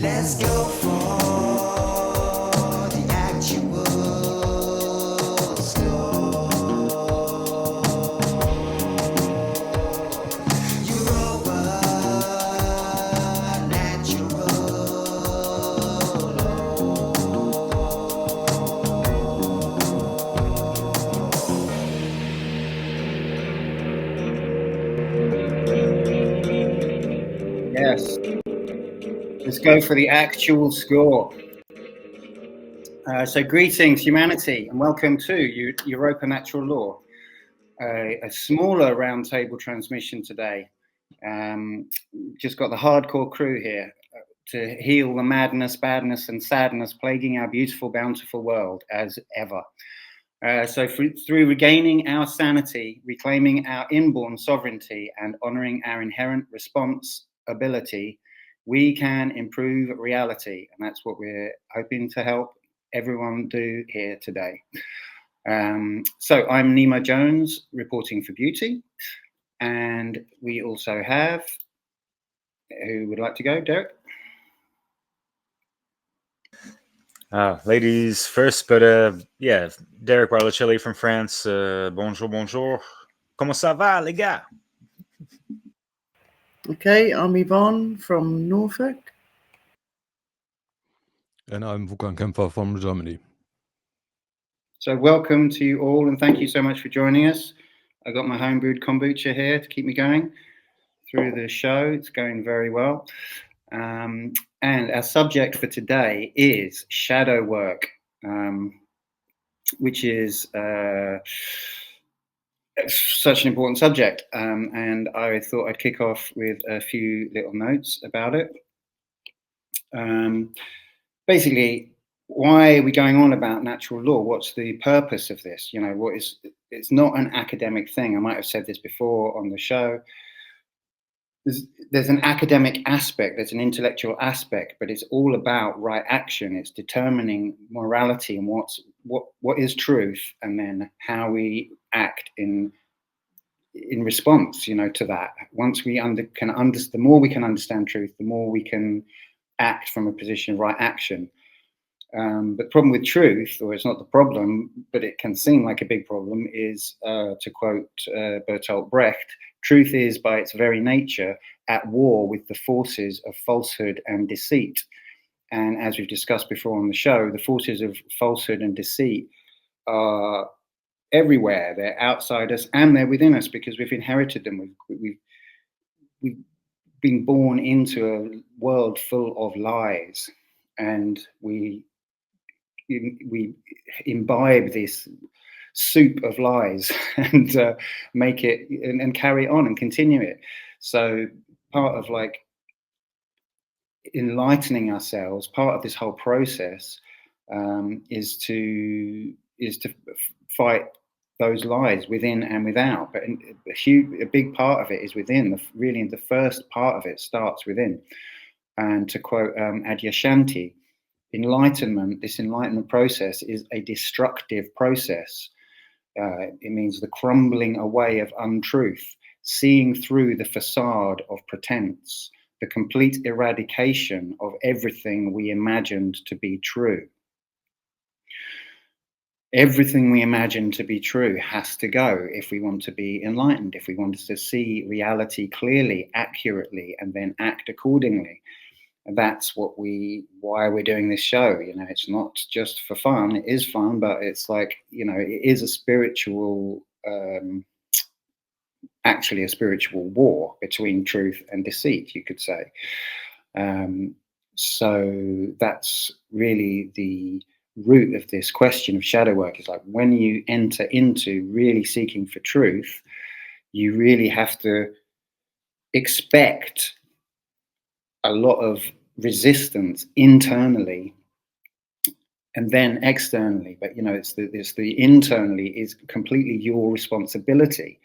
Let's go for the actual score. Europa, natural Yes. Let's go for the actual score. So greetings, humanity, and welcome to Europa Natural Law, a smaller roundtable transmission today. Just got the hardcore crew here to heal the madness, badness, and sadness plaguing our beautiful, bountiful world as ever. So through regaining our sanity, reclaiming our inborn sovereignty, and honouring our inherent responsibility, we can improve reality, and that's what we're hoping to help everyone do here today. So I'm Nemo Jones, reporting for Beauty, and we also have, who would like to go, Derek? Ladies first, but yeah, Derek Barlocelli from France. Bonjour, bonjour. Comment ça va, les gars? Okay, I'm Yvonne from Norfolk. And I'm Wukan Kempfer from Germany. So welcome to you all, and thank you so much for joining us. I got my homebrewed kombucha here to keep me going through the show. It's going very well. And our subject for today is shadow work, which is such an important subject. And I thought I'd kick off with a few little notes about it. Basically, why are we going on about natural law? What's the purpose of this? You know, it's not an academic thing. I might have said this before on the show. There's an academic aspect, there's an intellectual aspect, but it's all about right action. It's determining morality and what is truth, and then how we act in response, you know, to that. Once we the more we can understand truth, the more we can act from a position of right action. But the problem with truth, or it's not the problem, but it can seem like a big problem, is, to quote Bertolt Brecht, truth is by its very nature at war with the forces of falsehood and deceit. And as we've discussed before on the show, the forces of falsehood and deceit are everywhere. They're outside us and they're within us because we've inherited them. We've been born into a world full of lies, and we imbibe this soup of lies and make it and carry on and continue it. So part of like enlightening ourselves, part of this whole process is to fight those lies within and without. But a big part of it is within. Really, the first part of it starts within. And to quote Adyashanti, this enlightenment process is a destructive process. It means the crumbling away of untruth, seeing through the facade of pretense, the complete eradication of everything we imagined to be true. Everything we imagine to be true has to go if we want to be enlightened, if we want to see reality clearly, accurately, and then act accordingly. And that's why we're doing this show. You know, it's not just for fun. It is fun, but it's like, you know, it is a spiritual, actually a spiritual war between truth and deceit, you could say. So that's really the root of this question of shadow work. Is like when you enter into really seeking for truth, you really have to expect a lot of resistance internally and then externally. But you know, it's the internally is completely your responsibility,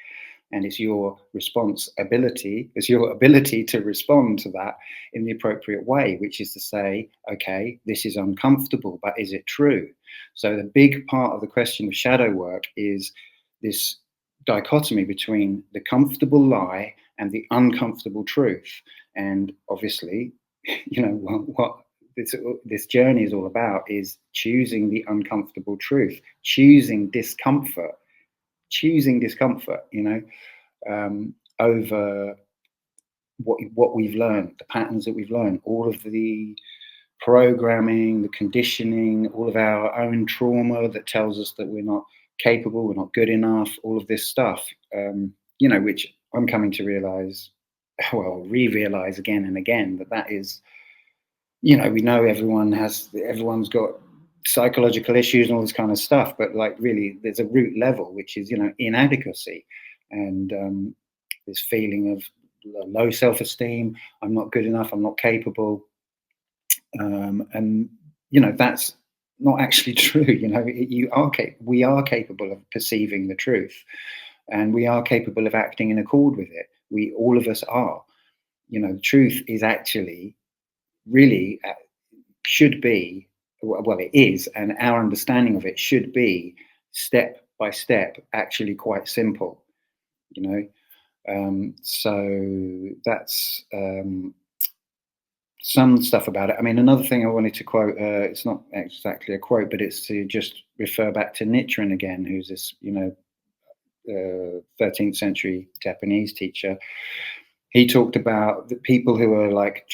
and it's your responsibility, it's your ability to respond to that in the appropriate way, which is to say, okay, this is uncomfortable, but is it true? So the big part of the question of shadow work is this dichotomy between the comfortable lie and the uncomfortable truth. And obviously, you know, what this journey is all about is choosing the uncomfortable truth, choosing discomfort, over what we've learned, the patterns that we've learned, all of the programming, the conditioning, all of our own trauma that tells us that we're not capable, we're not good enough, all of this stuff, which I'm coming to realize, well, re-realize again and again, that is, we know everyone's got psychological issues and all this kind of stuff, but like really there's a root level, which is, inadequacy and this feeling of low self-esteem. I'm not good enough, I'm not capable. And that's not actually true. We are capable of perceiving the truth, and we are capable of acting in accord with it. All of us are. The truth is actually really should be, well, it is, and our understanding of it should be step by step, actually quite simple. So that's some stuff about it. I mean, another thing I wanted to quote, it's not exactly a quote, but it's to just refer back to Nichiren again, who's this, 13th century Japanese teacher. He talked about the people who are like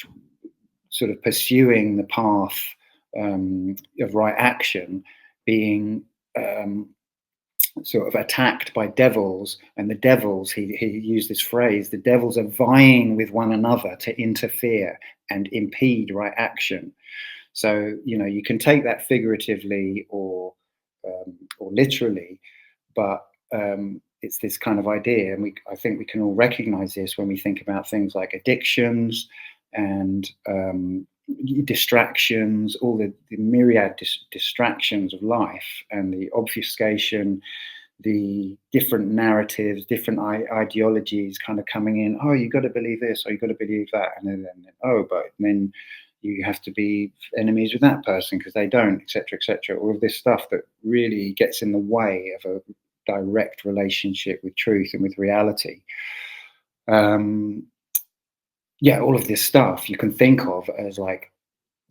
sort of pursuing the path of right action being sort of attacked by devils, and the devils, he used this phrase, the devils are vying with one another to interfere and impede right action. So you can take that figuratively or literally, but it's this kind of idea, and I think we can all recognize this when we think about things like addictions and distractions, all the myriad distractions of life, and the obfuscation, the different narratives, different ideologies kind of coming in. Oh, you got to believe this, or you got to believe that, and then but then you have to be enemies with that person because they don't, etc., etc. All of this stuff that really gets in the way of a direct relationship with truth and with reality. All of this stuff you can think of as like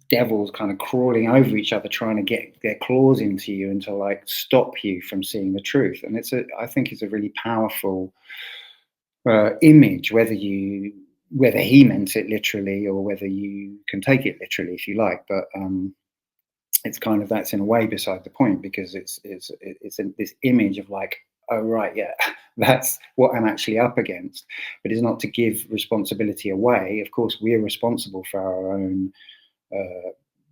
devils kind of crawling over each other, trying to get their claws into you and to like stop you from seeing the truth. And I think it's a really powerful image, whether he meant it literally or whether you can take it literally if you like. But it's kind of, that's in a way beside the point, because it's this image of like, oh right, yeah, that's what I'm actually up against. But it's not to give responsibility away. Of course, we're responsible for our own,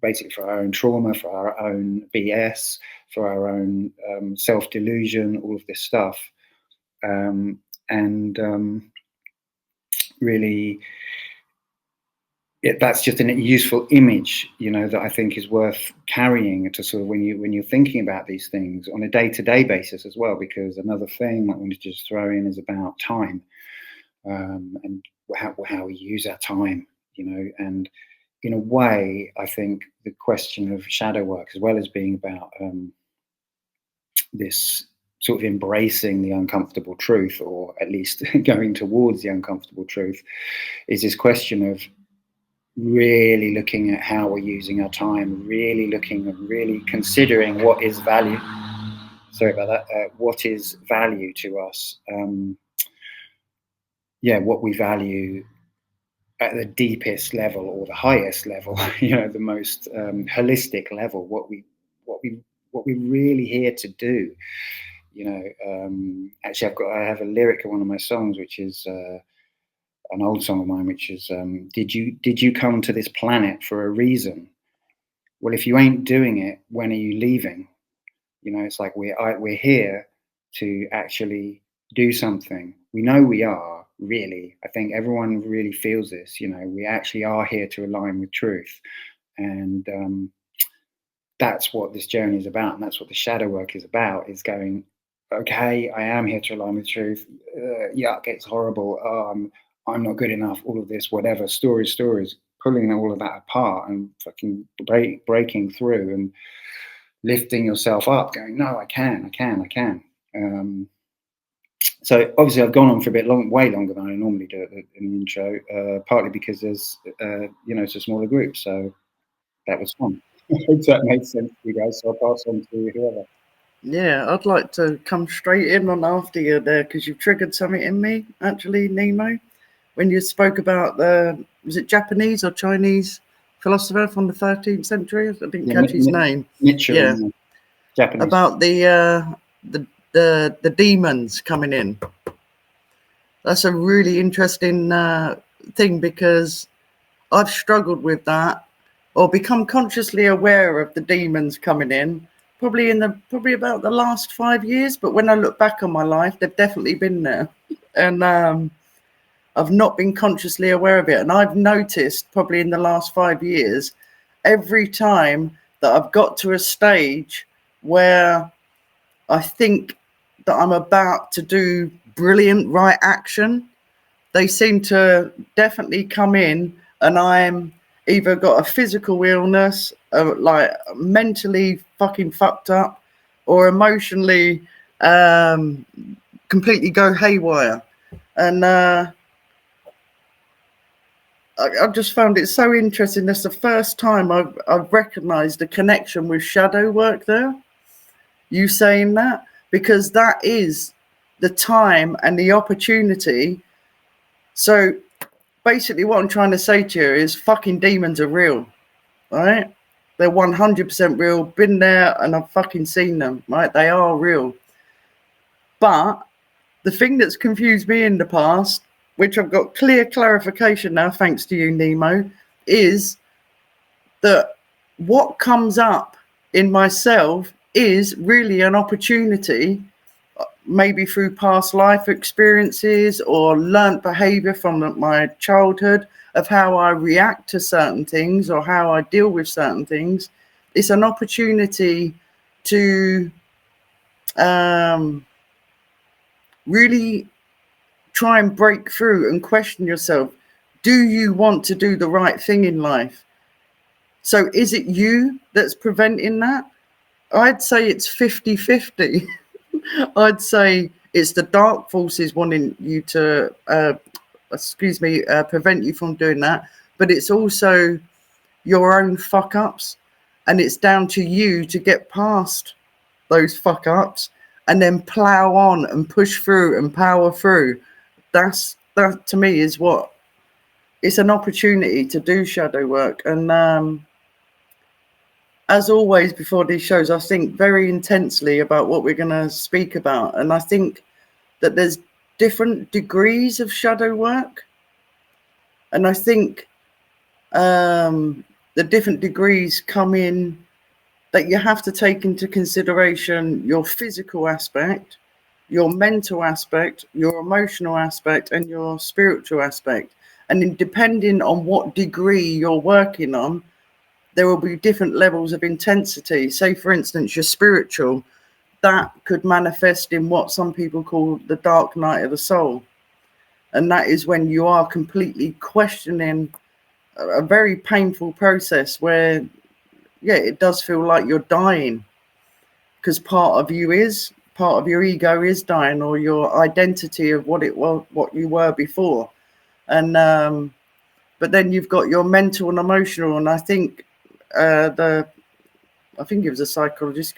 basically for our own trauma, for our own BS, for our own self-delusion, all of this stuff. Really, that's just a useful image, that I think is worth carrying to sort of when you're thinking about these things on a day-to-day basis as well. Because another thing I wanted to just throw in is about time, and how we use our time, and in a way, I think the question of shadow work, as well as being about this sort of embracing the uncomfortable truth, or at least going towards the uncomfortable truth, is this question of really looking at how we're using our time, really considering what is value. Sorry about that. What is value to us? What we value at the deepest level or the highest level, the most holistic level. What we're really here to do. Actually, I have a lyric in one of my songs, which is an old song of mine, which is did you come to this planet for a reason? Well, if you ain't doing it, when are you leaving? It's like we're here to actually do something. We know we are, really. I think everyone really feels this. We actually are here to align with truth, and that's what this journey is about, and that's what the shadow work is about. Is going, okay, I am here to align with truth. Yuck, it's horrible. I'm not good enough. All of this, whatever, stories, pulling all of that apart and fucking breaking through and lifting yourself up, going, no, I can. So obviously I've gone on for a bit way longer than I normally do in the intro, partly because there's, it's a smaller group. So that was fun. I hope that made sense to you guys. So I'll pass on to whoever. Yeah, I'd like to come straight in on after you there because you've triggered something in me, actually, Nemo. When you spoke about was it Japanese or Chinese philosopher from the 13th century? I didn't catch his name. Nietzsche, Yeah. Japanese. About the demons coming in. That's a really interesting thing because I've struggled with that or become consciously aware of the demons coming in probably about the last 5 years. But when I look back on my life, they've definitely been there. And I've not been consciously aware of it. And I've noticed probably in the last 5 years, every time that I've got to a stage where I think that I'm about to do brilliant right action, they seem to definitely come in, and I'm either got a physical illness, like mentally fucking fucked up, or emotionally completely go haywire. And I've just found it so interesting. That's the first time I've recognised a connection with shadow work there. You saying that, because that is the time and the opportunity. So basically what I'm trying to say to you is fucking demons are real, right? They're 100% real. Been there and I've fucking seen them, right? They are real. But the thing that's confused me in the past, which I've got clear clarification now, thanks to you, Nemo, is that what comes up in myself is really an opportunity, maybe through past life experiences or learnt behavior from my childhood of how I react to certain things or how I deal with certain things. It's an opportunity to really try and break through and question yourself. Do you want to do the right thing in life? So is it you that's preventing that? I'd say it's 50-50. I'd say it's the dark forces wanting you to, prevent you from doing that. But it's also your own fuck ups. And it's down to you to get past those fuck ups and then plow on and push through and power through. That to me is what it's an opportunity to do shadow work. And as always before these shows, I think very intensely about what we're going to speak about. And I think that there's different degrees of shadow work. And I think the different degrees come in that you have to take into consideration your physical aspect, your mental aspect, your emotional aspect, and your spiritual aspect. And then depending on what degree you're working on, there will be different levels of intensity. Say, for instance, your spiritual, that could manifest in what some people call the dark night of the soul. And that is when you are completely questioning a very painful process where, yeah, it does feel like you're dying because part of your ego is dying, or your identity of what you were before. And but then you've got your mental and emotional, and I think I think it was a psychologist,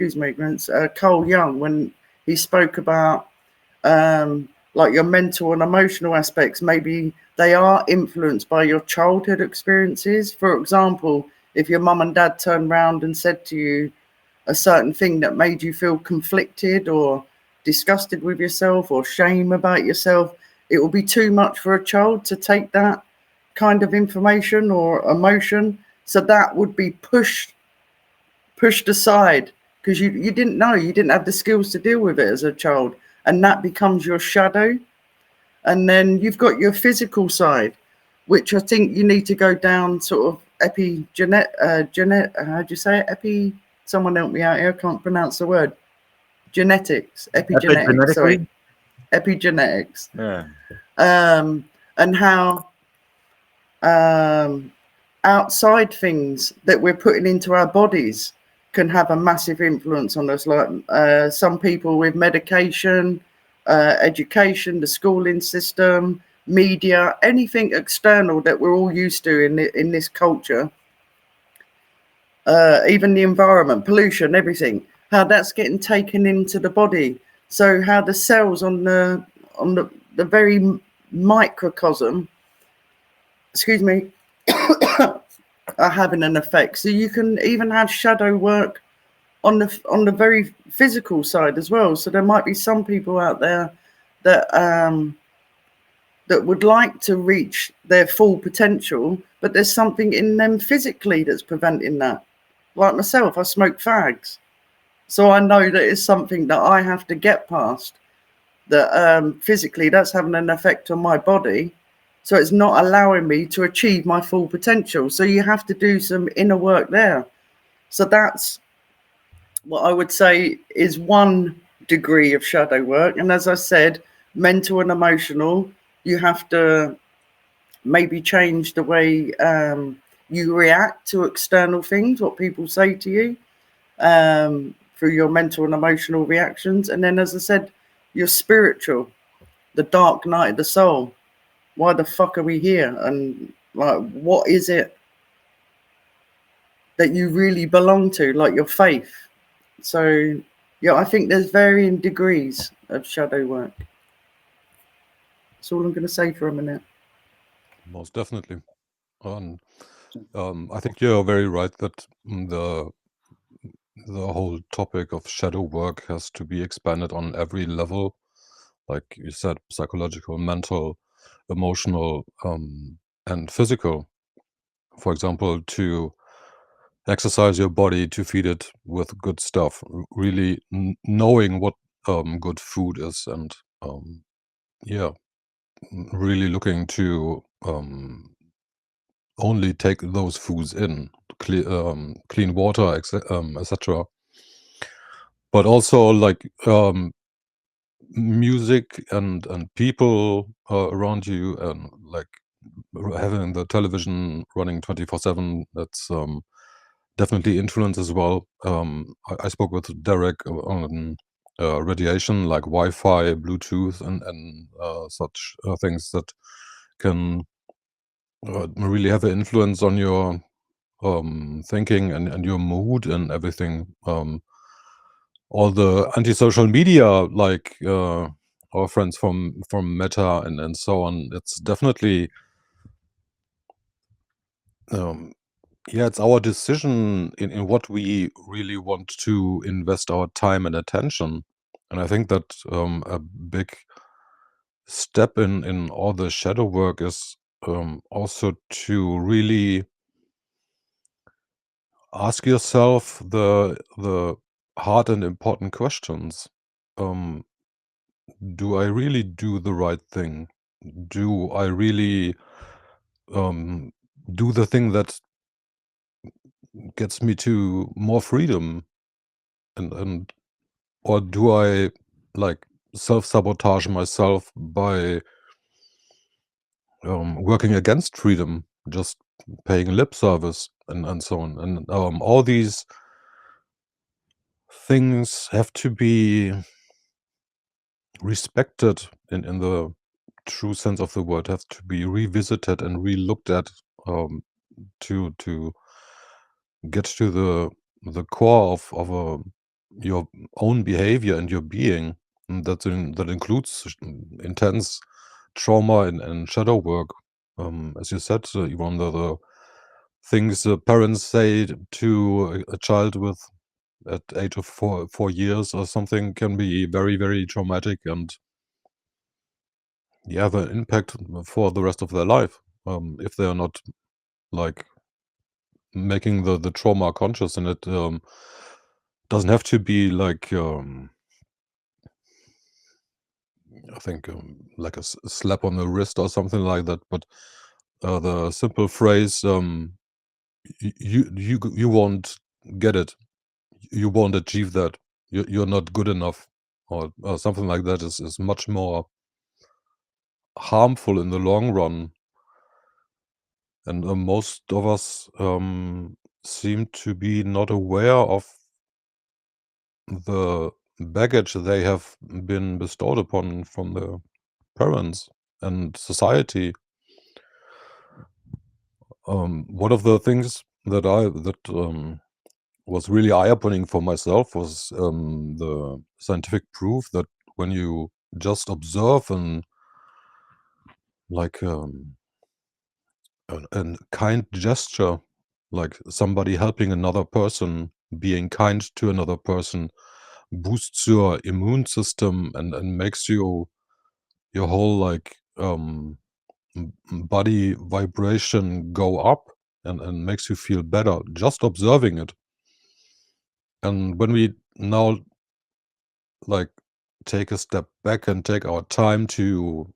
Carl Jung, when he spoke about like your mental and emotional aspects, maybe they are influenced by your childhood experiences. For example, if your mum and dad turned around and said to you a certain thing that made you feel conflicted or disgusted with yourself or shame about yourself, it will be too much for a child to take that kind of information or emotion. So that would be pushed aside because you didn't know, you didn't have the skills to deal with it as a child, and that becomes your shadow. And then you've got your physical side, which I think you need to go down sort of how do you say it? Someone help me out here, I can't pronounce the word. Epigenetics. Sorry. Epigenetics. Yeah. And how outside things that we're putting into our bodies can have a massive influence on us. Like some people with medication, education, the schooling system, media, anything external that we're all used to in this culture even the environment, pollution, everything, how that's getting taken into the body. So how the cells on the very microcosm, excuse me, are having an effect. So you can even have shadow work on the very physical side as well. So there might be some people out there that that would like to reach their full potential, but there's something in them physically that's preventing that. Like myself, I smoke fags, so I know that it's something that I have to get past. That physically, that's having an effect on my body, so it's not allowing me to achieve my full potential. So you have to do some inner work there. So that's what I would say is one degree of shadow work. And as I said, mental and emotional, you have to maybe change the way you react to external things, what people say to you, through your mental and emotional reactions. And then, as I said, your spiritual, the dark night of the soul. Why the fuck are we here? And like, what is it that you really belong to, like your faith? So, yeah, I think there's varying degrees of shadow work. That's all I'm going to say for a minute. Most definitely. I think you're very right that the whole topic of shadow work has to be expanded on every level, like you said, psychological, mental, emotional, and physical. For example, to exercise your body, to feed it with good stuff, really knowing what good food is, and yeah, really looking to only take those foods in, clean water, etc. But also like music and people around you, and like having the television running 24/7. That's definitely influence as well. I spoke with Derek on radiation, like Wi-Fi, Bluetooth, and such things that can really have an influence on your thinking and your mood and everything. All the anti-social media, like our friends from Meta and so on, it's definitely yeah, it's our decision in what we really want to invest our time and attention. And I think that a big step in all the shadow work is also to really ask yourself the hard and important questions. Do I really do the right thing? Do I really do the thing that gets me to more freedom? And or do I like self-sabotage myself by working against freedom, just paying lip service and so on? And all these things have to be respected in the true sense of the word, have to be revisited and re-looked at, to get to the core of your own behavior and your being. And that includes intense trauma and shadow work. As you said, Yvonne, the things parents say to a child with at age of 4 years or something can be very, very traumatic, and yeah, have an impact for the rest of their life, if they are not like making the trauma conscious. And it doesn't have to be like I think like a slap on the wrist or something like that, but the simple phrase, you won't get it, you won't achieve that, you're not good enough, or something like that is much more harmful in the long run. And most of us seem to be not aware of the baggage they have been bestowed upon from their parents and society. One of the things that was really eye-opening for myself was the scientific proof that when you just observe and like a kind gesture, like somebody helping another person, being kind to another person, boosts your immune system and makes your whole like body vibration go up and makes you feel better just observing it. And when we now like take a step back and take our time to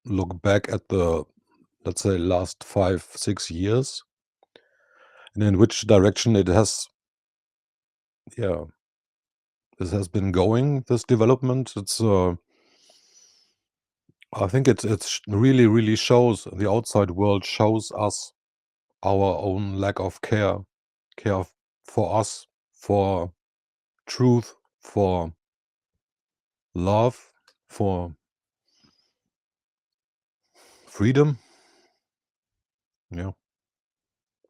look back at the, let's say, last 5-6 years, and in which direction it has, yeah, this has been going, this development, it's I think it's really shows, the outside world shows us our own lack of care for us, for truth, for love, for freedom. Yeah,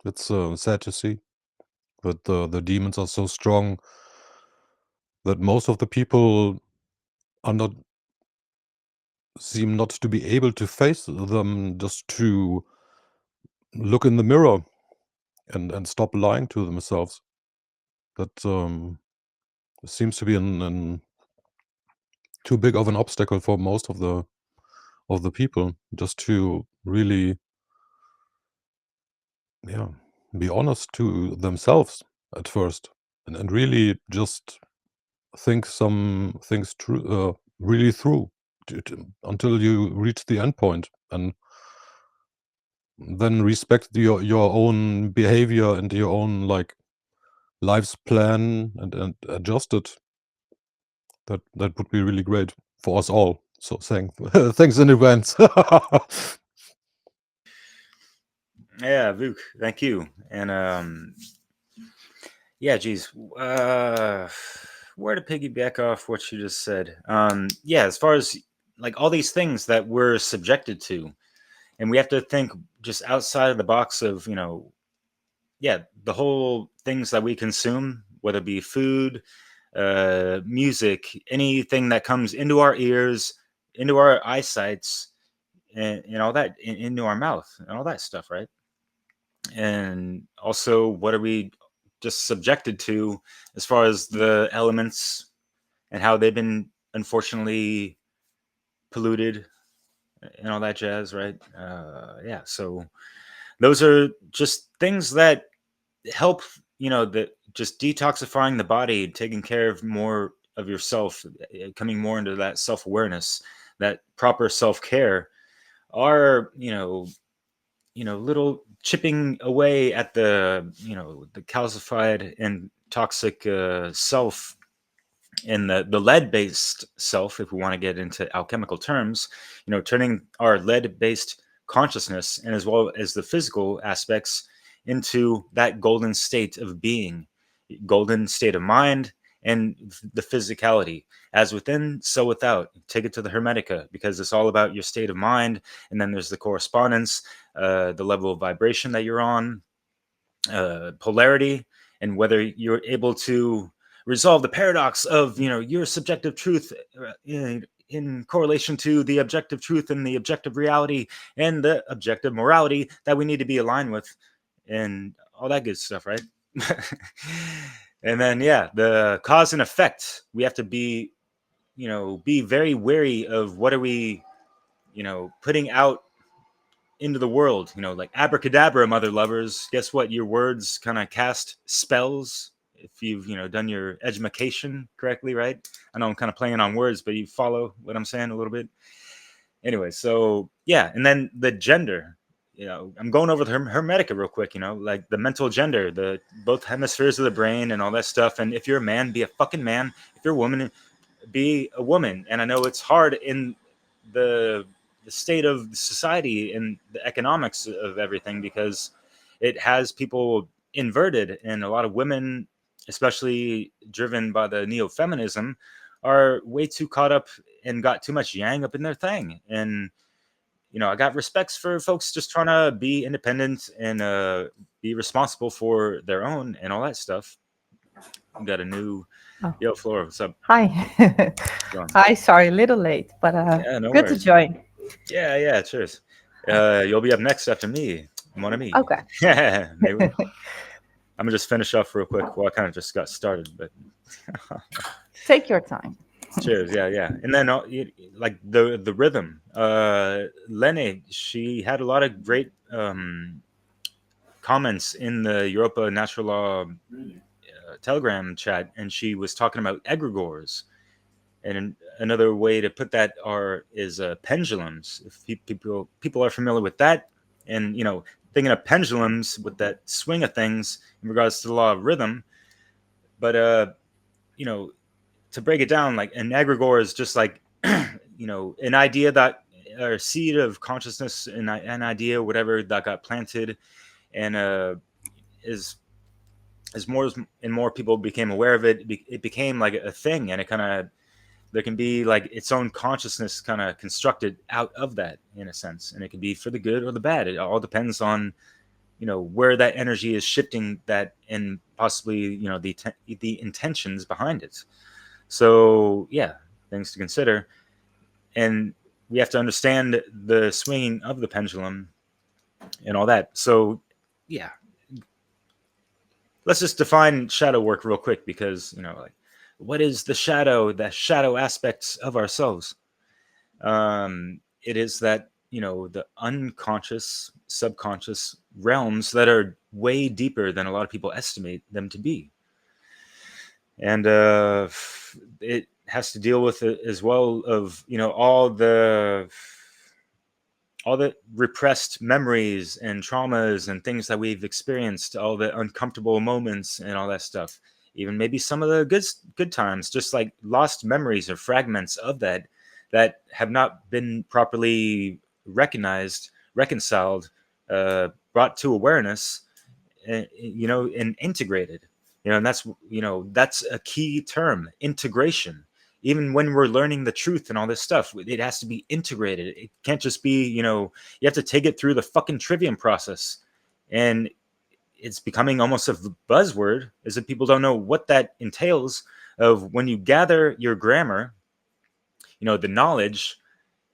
it's sad to see that the demons are so strong that most of the people are not seem not to be able to face them, just to look in the mirror and stop lying to themselves. That seems to be an too big of an obstacle for most of the people, just to really, yeah, be honest to themselves at first, and really just think some things really through until you reach the end point, and then respect your own behavior and your own like life's plan and adjust it. That would be really great for us all. So thanks in advance. Yeah, Vuk, thank you. And yeah, geez, where to piggyback off what you just said? Yeah, as far as like all these things that we're subjected to, and we have to think just outside of the box of, yeah, the whole things that we consume, whether it be food, music, anything that comes into our ears, into our eyesights, and all that, into our mouth, and all that stuff, right? And also, what are we just subjected to as far as the elements and how they've been unfortunately polluted and all that jazz, right? Yeah, so those are just things that help, that just detoxifying the body, taking care of more of yourself, coming more into that self-awareness, that proper self-care, are little chipping away at the calcified and toxic self, and the lead-based self, if we want to get into alchemical terms, turning our lead-based consciousness, and as well as the physical aspects, into that golden state of being, golden state of mind, and the physicality, as within, so without. Take it to the Hermetica, because it's all about your state of mind, and then there's the correspondence, the level of vibration that you're on, polarity, and whether you're able to resolve the paradox of your subjective truth in correlation to the objective truth and the objective reality and the objective morality that we need to be aligned with, and all that good stuff, right? And then, yeah, the cause and effect, we have to be very wary of what are we putting out into the world, like abracadabra, mother lovers. Guess what? Your words kind of cast spells if you've, done your education correctly, right? I know I'm kind of playing on words, but you follow what I'm saying a little bit. Anyway, so yeah, and then the gender. I'm going over the Hermetica real quick. Like the mental gender, the both hemispheres of the brain, and all that stuff. And if you're a man, be a fucking man. If you're a woman, be a woman. And I know it's hard in the state of society and the economics of everything, because it has people inverted, and a lot of women, especially driven by the neo-feminism, are way too caught up and got too much yang up in their thing. And I got respects for folks just trying to be independent and be responsible for their own and all that stuff. we got a new Oh. Yo Flora. What's up? Hi. Going? Hi, sorry, a little late, but Yeah, no good to worries. join. Yeah, cheers. You'll be up next after me, mon ami. Okay. Yeah, maybe. I'm gonna just finish off real quick. Well, I kind of just got started, but Take your time. cheers. Yeah. And then like the rhythm. Lene, she had a lot of great comments in the Europa Natural Law Telegram chat, and she was talking about egregores. And another way to put that is pendulums. If people are familiar with that, and thinking of pendulums with that swing of things in regards to the law of rhythm. But to break it down, like an egregore is just like an idea that or seed of consciousness, an idea, whatever that got planted, and as more and more people became aware of it, it became like a thing, and it kind of there can be like its own consciousness kind of constructed out of that in a sense, and it can be for the good or the bad. It all depends on where that energy is shifting that, and possibly the intentions behind it. So yeah, things to consider, and we have to understand the swinging of the pendulum and all that. So yeah, let's just define shadow work real quick, because like, what is the shadow aspects of ourselves? It is that the unconscious, subconscious realms that are way deeper than a lot of people estimate them to be, and it has to deal with it as well of all the repressed memories and traumas and things that we've experienced, all the uncomfortable moments and all that stuff, even maybe some of the good times, just like lost memories or fragments of that have not been properly reconciled, brought to awareness, and integrated. And that's a key term: integration. Even when we're learning the truth and all this stuff, it has to be integrated. It can't just be, you have to take it through the fucking trivium process. And it's becoming almost a buzzword, is that people don't know what that entails. Of when you gather your grammar, the knowledge,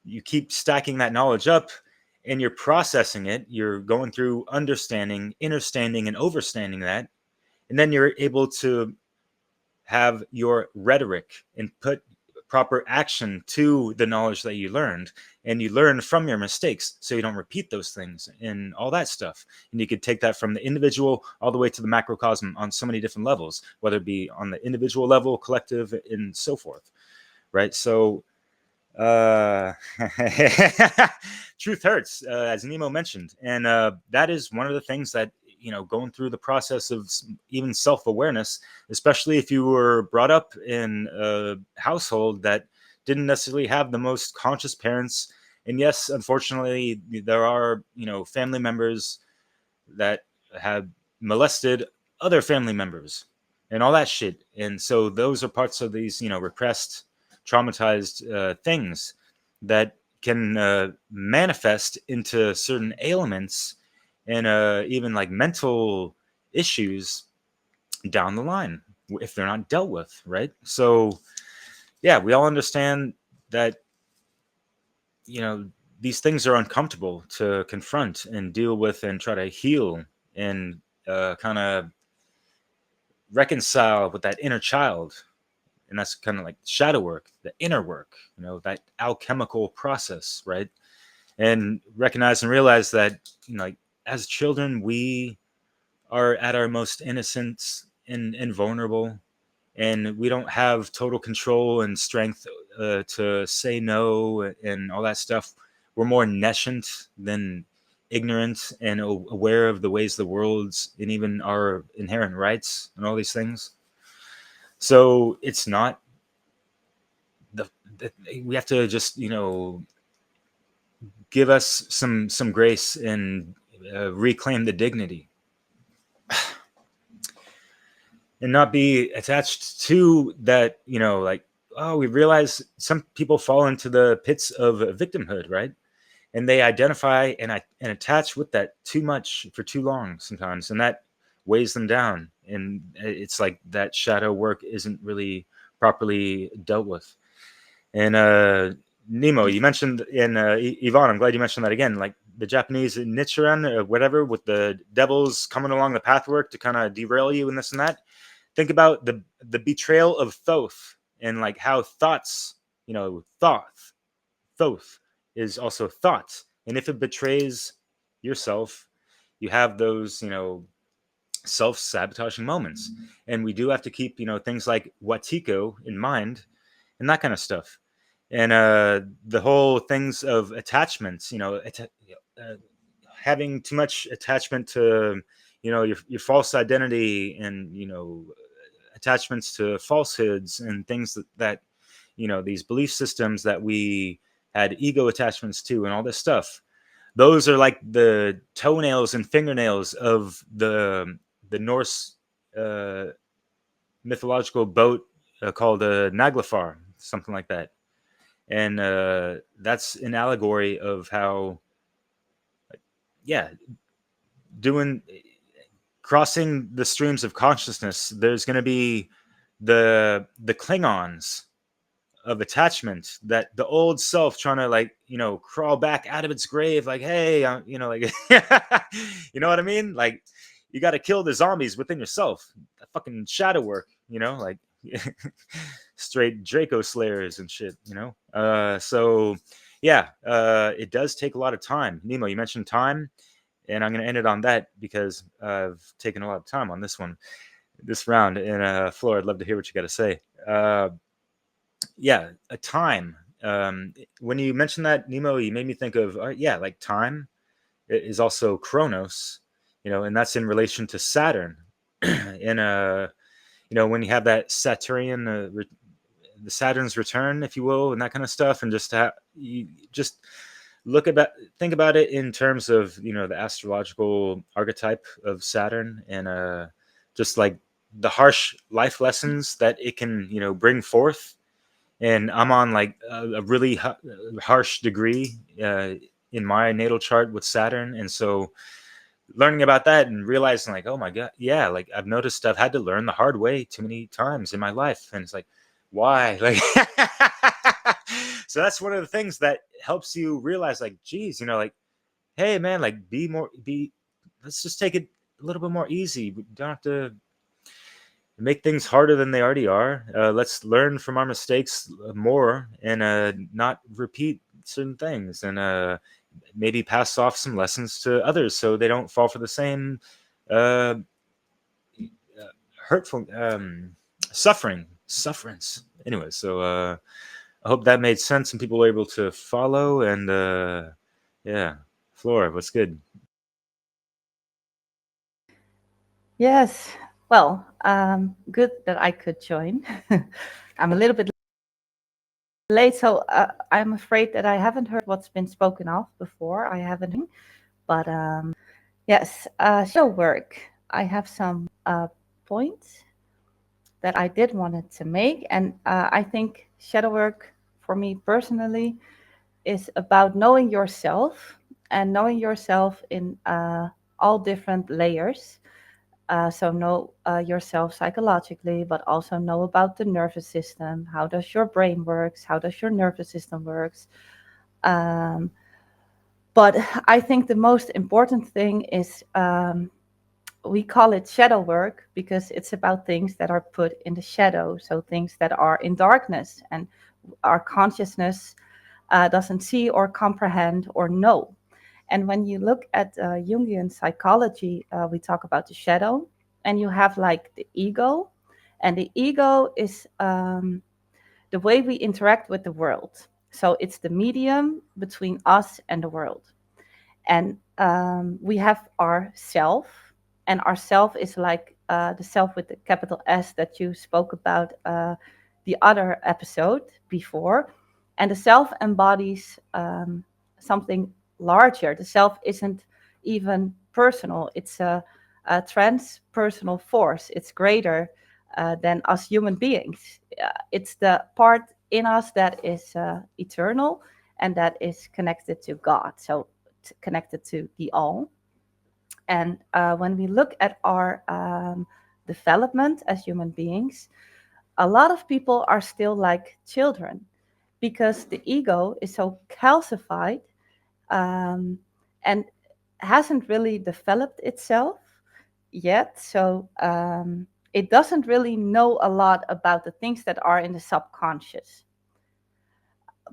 you keep stacking that knowledge up, and you're processing it. You're going through understanding, understanding, and overstanding that. And then you're able to have your rhetoric and put proper action to the knowledge that you learned, and you learn from your mistakes so you don't repeat those things and all that stuff. And you could take that from the individual all the way to the macrocosm on so many different levels, whether it be on the individual level, collective, and so forth, right? So truth hurts, as Nemo mentioned, and that is one of the things that going through the process of even self-awareness, especially if you were brought up in a household that didn't necessarily have the most conscious parents. And yes, unfortunately, there are family members that have molested other family members and all that shit. And so those are parts of these repressed, traumatized things that can manifest into certain ailments and even like mental issues down the line if they're not dealt with, right? So yeah, we all understand that these things are uncomfortable to confront and deal with and try to heal and kind of reconcile with that inner child. And that's kind of like shadow work, the inner work, that alchemical process, right? And recognize and realize that like as children, we are at our most innocent and vulnerable, and we don't have total control and strength to say no and all that stuff. We're more nescient than ignorant and aware of the ways the world's and even our inherent rights and all these things. So it's not we have to just give us some grace and reclaim the dignity and not be attached to that, like, oh, we realize some people fall into the pits of victimhood, right? And they identify and attach with that too much for too long sometimes, and that weighs them down and it's like that shadow work isn't really properly dealt with. And Nemo, you mentioned in Yvonne, I'm glad you mentioned that again, like the Japanese Nichiren or whatever, with the devils coming along the pathwork to kind of derail you and this and that. Think about the betrayal of Thoth, and like how thoughts, Thoth is also thought. And if it betrays yourself, you have those, self-sabotaging moments. And we do have to keep, things like Watiko in mind and that kind of stuff. And the whole things of attachments, having too much attachment to, your false identity, and, attachments to falsehoods and things that these belief systems that we had ego attachments to and all this stuff. Those are like the toenails and fingernails of the Norse mythological boat called Naglfar, something like that. And that's an allegory of how, crossing the streams of consciousness, there's going to be the Klingons of attachment, that the old self trying to crawl back out of its grave, like, hey, like you know what I mean, like you got to kill the zombies within yourself. That fucking shadow work, like straight Draco slayers and shit, so yeah, it does take a lot of time. Nemo, you mentioned time, and I'm going to end it on that because I've taken a lot of time on this round. And Flora, I'd love to hear what you got to say. Yeah, a time. When you mentioned that, Nemo, you made me think of like time is also Chronos, and that's in relation to Saturn. And when you have that Saturnian, the Saturn's return, if you will, and that kind of stuff, and you just think about it in terms of the astrological archetype of Saturn, and just like the harsh life lessons that it can bring forth. And I'm on like a really harsh degree in my natal chart with Saturn. And so learning about that and realizing like, oh my God, yeah, like I've noticed I've had to learn the hard way too many times in my life. And it's like, why? Like, so that's one of the things that helps you realize like, geez, like, hey man, like let's just take it a little bit more easy. We don't have to make things harder than they already are. Let's learn from our mistakes more, and not repeat certain things, and maybe pass off some lessons to others so they don't fall for the same hurtful sufferance. Anyway, so I hope that made sense and people were able to follow. And yeah, Flora, what's good? Yes. Well, good that I could join. I'm a little bit late, so I'm afraid that I haven't heard what's been spoken of before. I haven't, but yes, shadow work. I have some points that I did wanted to make, and I think shadow work for me personally is about knowing yourself, and knowing yourself in all different layers. So know yourself psychologically, but also know about the nervous system. How does your brain works? How does your nervous system works? But I think the most important thing is we call it shadow work because it's about things that are put in the shadow. So things that are in darkness and our consciousness doesn't see or comprehend or know. And when you look at Jungian psychology, we talk about the shadow, and you have like the ego. And the ego is the way we interact with the world. So it's the medium between us and the world. And we have our self, and our self is like the self with the capital S that you spoke about the other episode before. And the self embodies something larger. The self isn't even personal. It's a transpersonal force. It's greater than us human beings. It's the part in us that is eternal and that is connected to God. So connected to the all. And when we look at our development as human beings, a lot of people are still like children because the ego is so calcified and hasn't really developed itself yet. So it doesn't really know a lot about the things that are in the subconscious.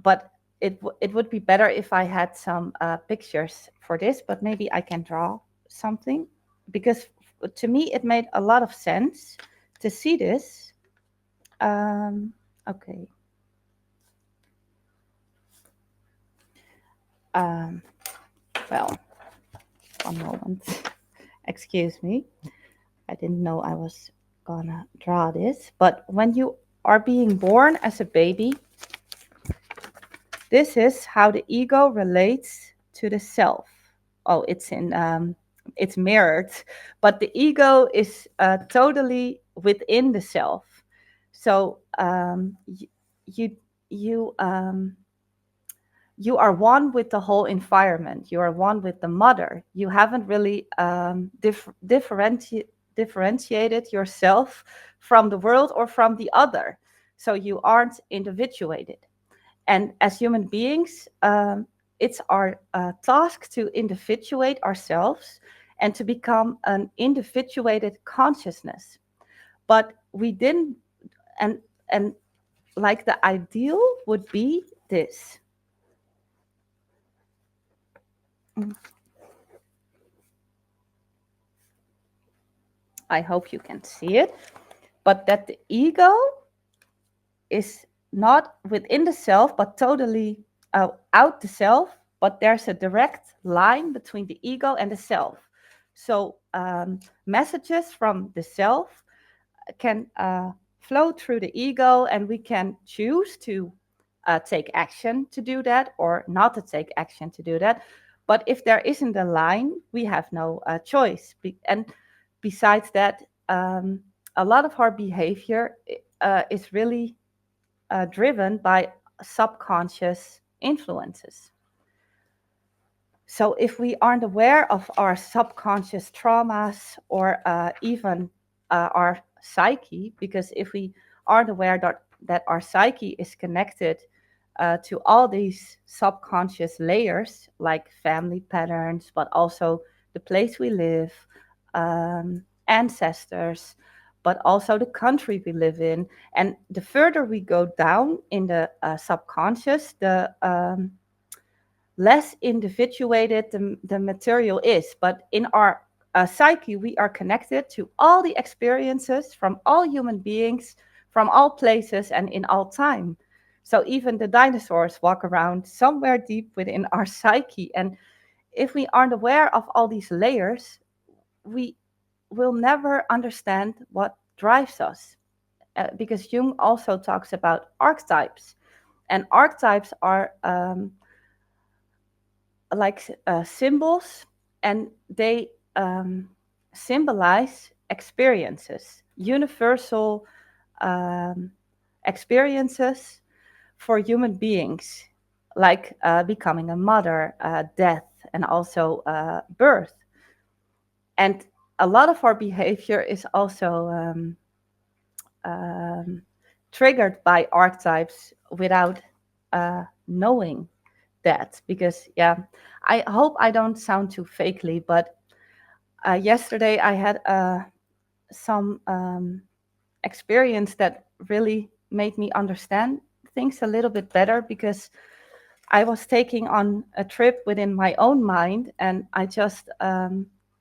But it would be better if I had some pictures for this, but maybe I can draw something, because to me it made a lot of sense to see this. Okay. Well, one moment. Excuse me. I didn't know I was gonna draw this, but when you are being born as a baby, this is how the ego relates to the self. Oh, it's mirrored, but the ego is totally within the self. So you are one with the whole environment. You are one with the mother. You haven't really differentiated yourself from the world or from the other. So you aren't individuated. And as human beings, it's our task to individuate ourselves and to become an individuated consciousness. But we didn't, and like the ideal would be this. I hope you can see it, but that the ego is not within the self, but totally out the self, but there's a direct line between the ego and the self. So messages from the self can flow through the ego, and we can choose to take action to do that or not to take action to do that. But if there isn't a line, we have no choice. And besides that, a lot of our behavior is really driven by subconscious influences. So if we aren't aware of our subconscious traumas or even our psyche, because if we aren't aware that our psyche is connected to all these subconscious layers, like family patterns, but also the place we live, ancestors, but also the country we live in. And the further we go down in the subconscious, the less individuated the material is. But in our psyche, we are connected to all the experiences from all human beings, from all places and in all time. So even the dinosaurs walk around somewhere deep within our psyche. And if we aren't aware of all these layers, we will never understand what drives us. Because Jung also talks about archetypes. And archetypes are like symbols, and they symbolize experiences, universal experiences for human beings, like becoming a mother, death, and also birth. And a lot of our behavior is also triggered by archetypes without knowing that. Because, yeah, I hope I don't sound too fakely, but yesterday I had some experience that really made me understand things a little bit better, because I was taking on a trip within my own mind, and I just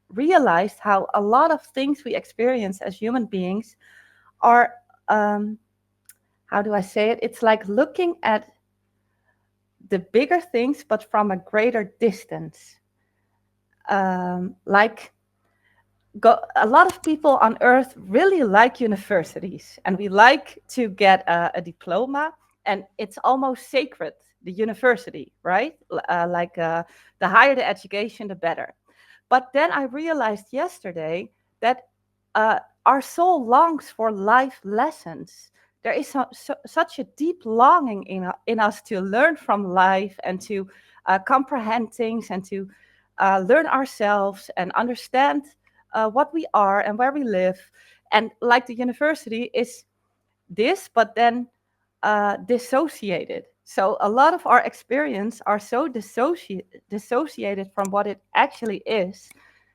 realized how a lot of things we experience as human beings are, how do I say it? It's like looking at the bigger things, but from a greater distance. Like a lot of people on Earth really like universities, and we like to get a diploma, and it's almost sacred, the university, right? The higher the education, the better. But then I realized yesterday that our soul longs for life lessons. There is such a deep longing in us to learn from life and to comprehend things and to learn ourselves and understand what we are and where we live. And like the university is this, but then dissociated. So a lot of our experience are so dissociated from what it actually is.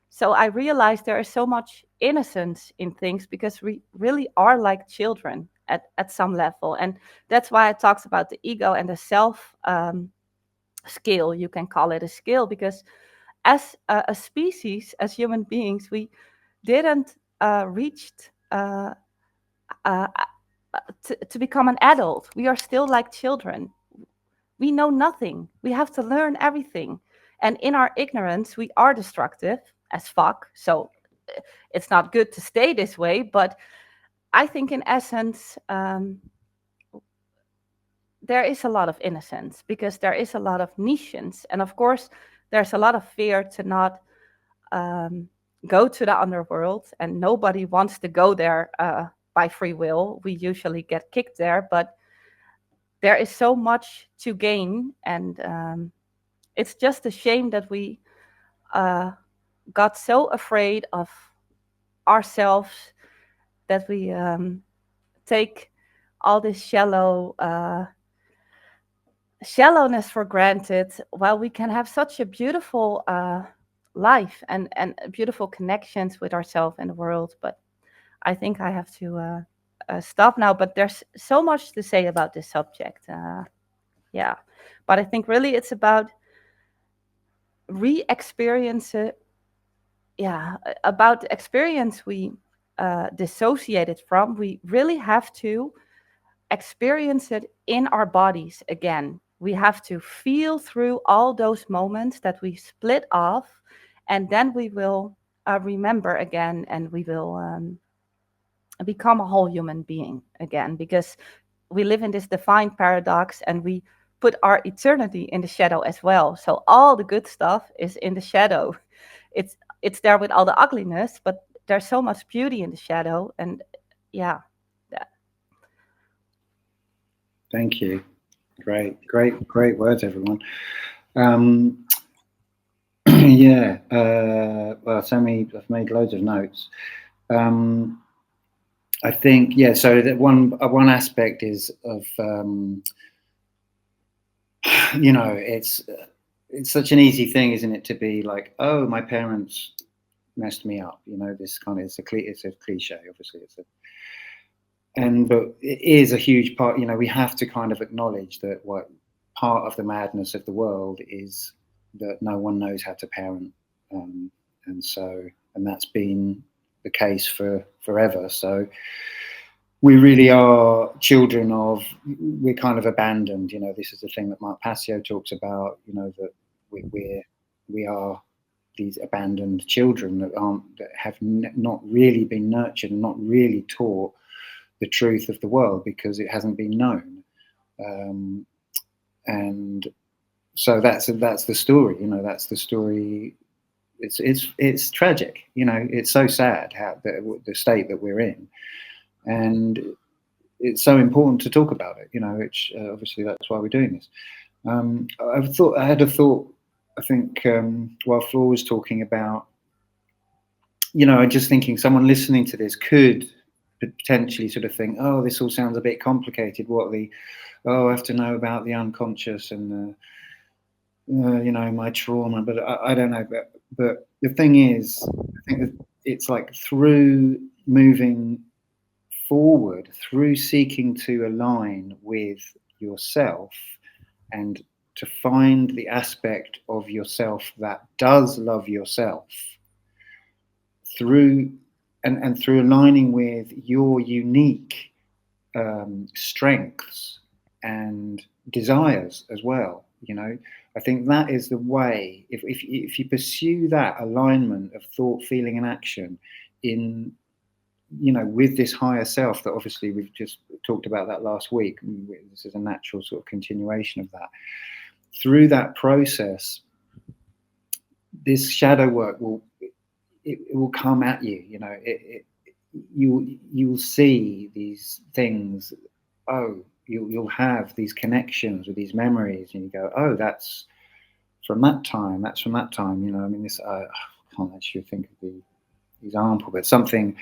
So I realized there is so much innocence in things because we really are like children at some level. And that's why it talks about the ego and the self skill. You can call it a skill, because as a species, as human beings, we didn't reach to become an adult. We are still like children. We know nothing. We have to learn everything. And in our ignorance, we are destructive as fuck. So it's not good to stay this way. But I think in essence, there is a lot of innocence because there is a lot of niches. And of course, there's a lot of fear to not go to the underworld. And nobody wants to go there by free will. We usually get kicked there. But there is so much to gain, and it's just a shame that we got so afraid of ourselves that we take all this shallowness for granted, while we can have such a beautiful life and beautiful connections with ourselves and the world. But I think I have to stop now, but there's so much to say about this subject. Yeah, but I think really it's about re-experience it. Yeah, about the experience we dissociated from. We really have to experience it in our bodies again. We have to feel through all those moments that we split off, and then we will remember again, and we will become a whole human being again, because we live in this defined paradox and we put our eternity in the shadow as well. So all the good stuff is in the shadow. It's there with all the ugliness, but there's so much beauty in the shadow. And yeah. Thank you. Great words, everyone. Yeah, well, Sammy, I've made loads of notes. I think, yeah, so that one aspect is of, you know, it's such an easy thing, isn't it, to be like, oh, my parents messed me up, you know, this kind of, it's a cliche, obviously, but it is a huge part, you know, we have to kind of acknowledge that what part of the madness of the world is that no one knows how to parent, and that's been the case for forever. So we really are children of, we're kind of abandoned, you know. This is the thing that PASSIO talks about, you know, that we are these abandoned children that have not really been nurtured and not really taught the truth of the world because it hasn't been known, and so that's the story, you know. That's the story. It's tragic, you know. It's so sad how the state that we're in, and it's so important to talk about it, you know. Which obviously that's why we're doing this. I had a thought. I think while Flor was talking about, you know, I'm just thinking someone listening to this could potentially sort of think, oh, this all sounds a bit complicated. I have to know about the unconscious and you know, my trauma, but I don't know. But the thing is, I think that it's like through moving forward, through seeking to align with yourself and to find the aspect of yourself that does love yourself, through aligning with your unique strengths and desires as well, you know. I think that is the way. If you pursue that alignment of thought, feeling, and action in, you know, with this higher self that obviously we've just talked about that last week. This is a natural sort of continuation of that. Through that process, this shadow work will come at you. You know, you'll see these things. Oh, you'll have these connections with these memories, and you go, oh, that's from that time. That's from that time. You know, I mean, this I can't actually think of the example, but something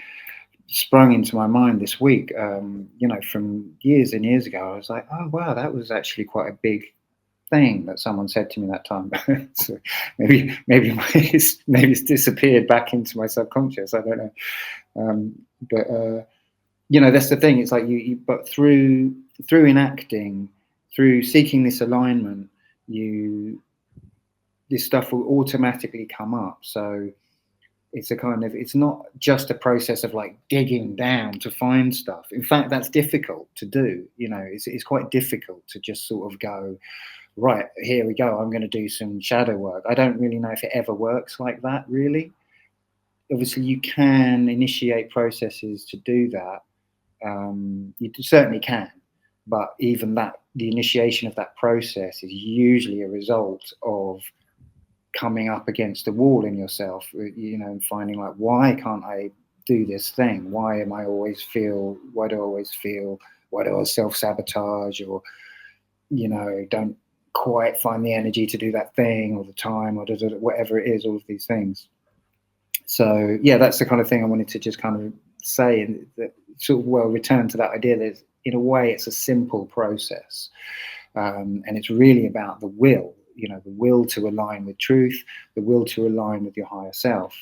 sprung into my mind this week, you know, from years and years ago. I was like, oh wow, that was actually quite a big thing that someone said to me that time. So maybe it's disappeared back into my subconscious. I don't know. But you know, that's the thing. It's like but through enacting, through seeking this alignment, this stuff will automatically come up. So it's a kind of, it's not just a process of like digging down to find stuff. In fact, that's difficult to do. You know, it's quite difficult to just sort of go, right, here we go, I'm going to do some shadow work. I don't really know if it ever works like that, really. Obviously, you can initiate processes to do that. You certainly can. But even that, the initiation of that process is usually a result of coming up against a wall in yourself, you know, and finding like, why can't I do this thing? Why do I always feel, why do I self-sabotage, or, you know, don't quite find the energy to do that thing, or the time, or whatever it is, all of these things. So yeah, that's the kind of thing I wanted to just kind of say, and that sort of, well, return to that idea that in a way it's a simple process, and it's really about the will, you know, the will to align with truth, the will to align with your higher self.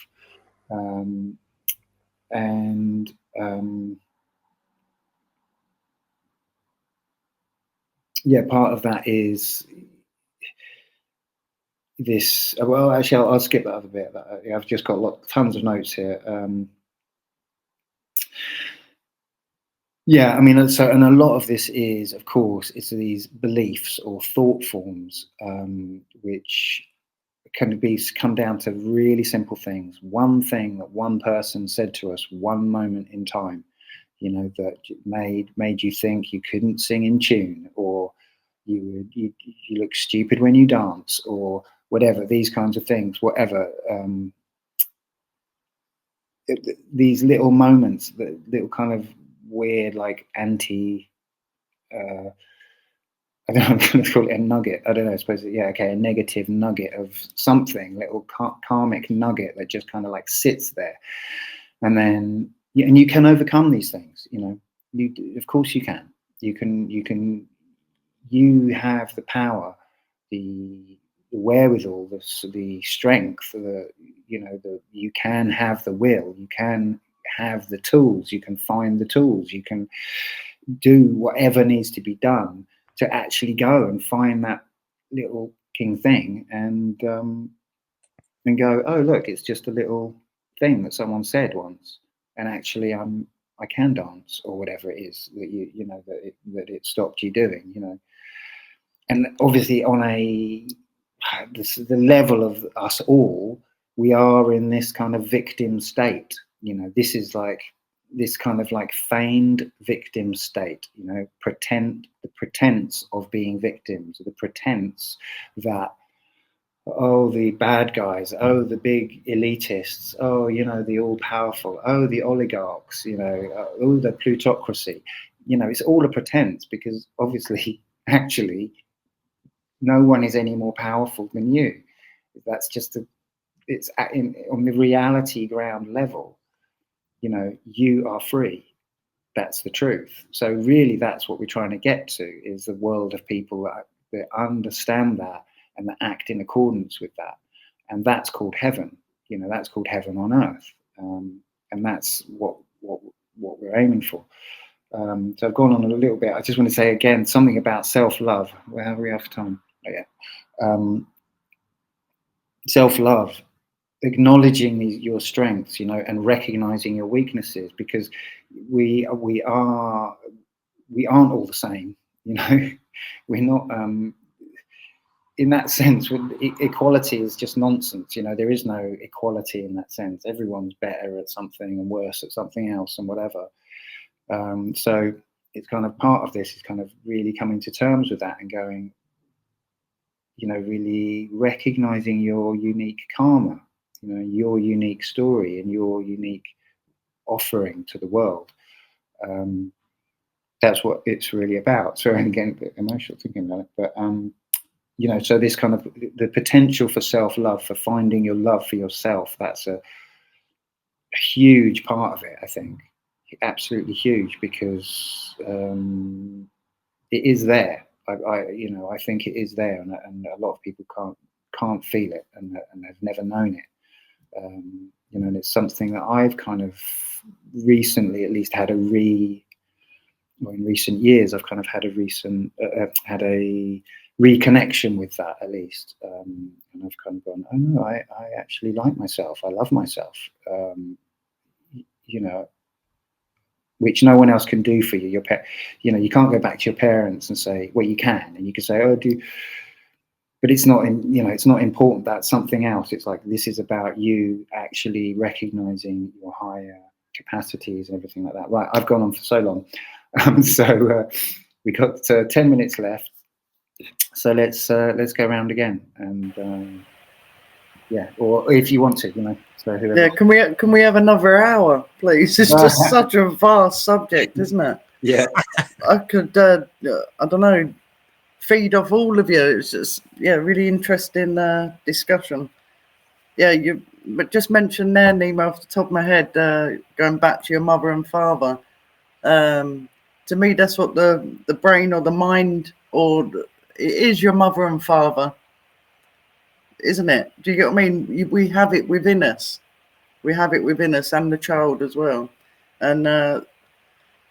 Yeah, part of that is this, well, actually, I'll skip that other bit. I've just got tons of notes here. Yeah, I mean, so, and a lot of this is, of course, it's these beliefs or thought forms, which can come down to really simple things. One thing that one person said to us one moment in time, you know, that made you think you couldn't sing in tune, or you look stupid when you dance, or whatever, these kinds of things, whatever. These little moments, the little kind of weird, like I don't know, I'm going to call it a nugget. I don't know, I suppose, yeah, okay, a negative nugget of something, little karmic nugget that just kind of like sits there. And then, and you can overcome these things, you know, of course you can. You have the power, the wherewithal, the strength, you know, you can have the will, you can have the tools, you can find the tools, you can do whatever needs to be done to actually go and find that little king thing, and go, oh look, it's just a little thing that someone said once, and actually I can dance, or whatever it is that you know that it stopped you doing, you know. And obviously on the level of us all, we are in this kind of victim state, you know. This is like this kind of like feigned victim state, you know, the pretense of being victims, the pretense that, oh, the bad guys, oh, the big elitists, oh, you know, the all-powerful, oh, the oligarchs, you know, oh, the plutocracy, you know, it's all a pretense, because obviously, actually, no one is any more powerful than you. That's just it's on the reality ground level, you know, you are free. That's the truth. So really, that's what we're trying to get to, is the world of people that understand that and that act in accordance with that. And that's called heaven. You know, that's called heaven on earth. And that's what we're aiming for. So I've gone on a little bit. I just want to say again something about self-love. How are we have time? Oh, yeah. Self-love, acknowledging your strengths, you know, and recognizing your weaknesses, because we aren't all the same, you know. We're not, in that sense, equality is just nonsense, you know. There is no equality in that sense. Everyone's better at something and worse at something else and whatever. So it's kind of part of this is kind of really coming to terms with that and going, you know, really recognizing your unique karma, you know, your unique story and your unique offering to the world. That's what it's really about. So, and again, a bit emotional thinking about it, but you know, so this kind of the potential for self-love, for finding your love for yourself, that's a huge part of it, I think. absolutely huge, because it is there. I think it is there, and a lot of people can't feel it, and have never known it. And it's something that I've kind of recently, at least, in recent years, I've kind of had a reconnection with that, at least. And I've kind of gone, oh no, I actually like myself. I love myself. Which no one else can do for you. You can't go back to your parents and say, well, you can, and you can say, oh, but it's not it's not important. That's something else. It's like, this is about you actually recognizing your higher capacities and everything like that. Right, I've gone on for so long. So we got 10 minutes left. So let's go around again, and yeah, or if you want to, So whoever. Yeah, can we have another hour, please? It's just such a vast subject, isn't it? Yeah. I could, I don't know, feed off all of you. It's just, really interesting discussion. Yeah, you but just mentioned there, Nemo, off the top of my head, going back to your mother and father. To me, that's what the brain or the mind, or it is your mother and father, isn't it? Do you get what I mean? We have it within us. We have it within us, and the child as well. And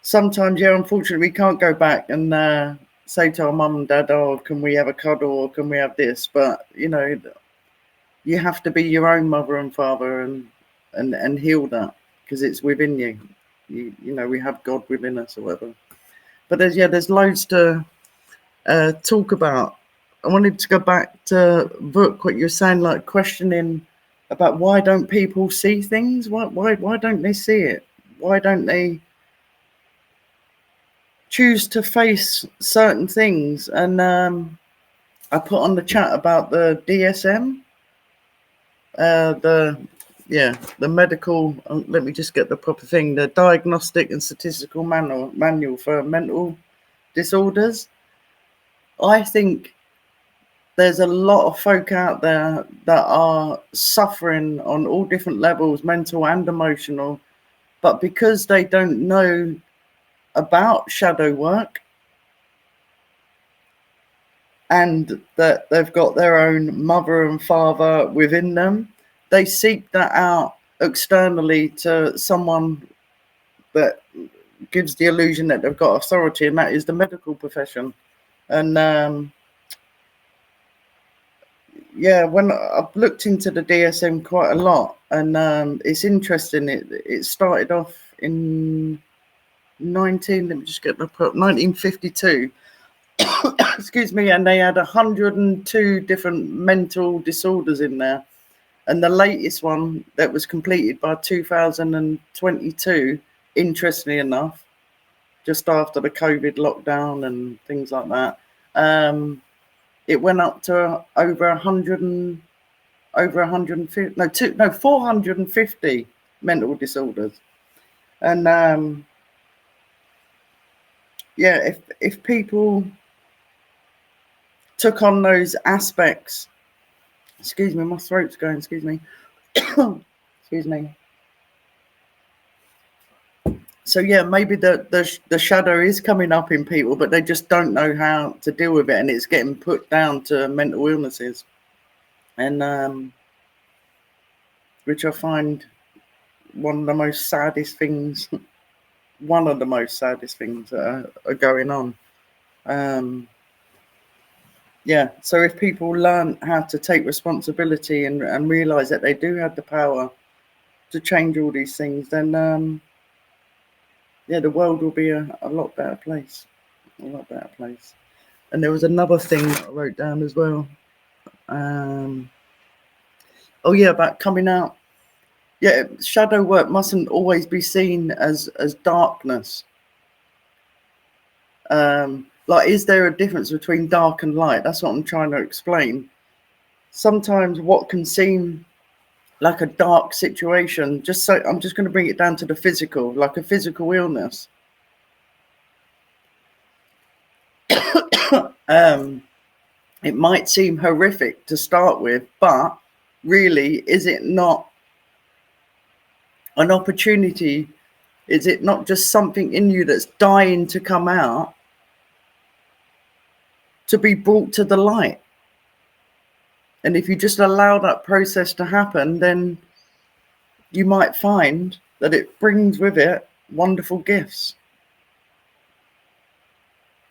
sometimes, unfortunately, we can't go back and say to our mum and dad, oh, can we have a cuddle, or can we have this? But, you have to be your own mother and father and heal that, because it's within you. We have God within us or whatever. But there's loads to talk about. I wanted to go back to Vuk, what you're saying, like questioning about why don't people see things? Why don't they see it? Why don't they choose to face certain things? And I put on the chat about the DSM, the medical. Let me just get the proper thing. The Diagnostic and Statistical Manual for Mental Disorders. I think there's a lot of folk out there that are suffering on all different levels, mental and emotional, but because they don't know about shadow work and that they've got their own mother and father within them, they seek that out externally to someone that gives the illusion that they've got authority, and that is the medical profession. And when I've looked into the DSM quite a lot, and it's interesting. It started off in 1952. Excuse me, and they had 102 different mental disorders in there, and the latest one that was completed by 2022, interestingly enough, just after the COVID lockdown and things like that, it went up to over 450 mental disorders. And if people took on those aspects, excuse me, my throat's going, excuse me. Excuse me. So maybe the shadow is coming up in people, but they just don't know how to deal with it, and it's getting put down to mental illnesses, and which I find one of the most saddest things that are going on. So if people learn how to take responsibility and realize that they do have the power to change all these things, then the world will be a lot better place. A lot better place. And there was another thing that I wrote down as well. About coming out. Shadow work mustn't always be seen as darkness. Is there a difference between dark and light? That's what I'm trying to explain. Sometimes what can seem like a dark situation, I'm just going to bring it down to the physical, like a physical illness. It might seem horrific to start with, but really, is it not an opportunity? Is it not just something in you that's dying to come out, to be brought to the light? And if you just allow that process to happen, then you might find that it brings with it wonderful gifts.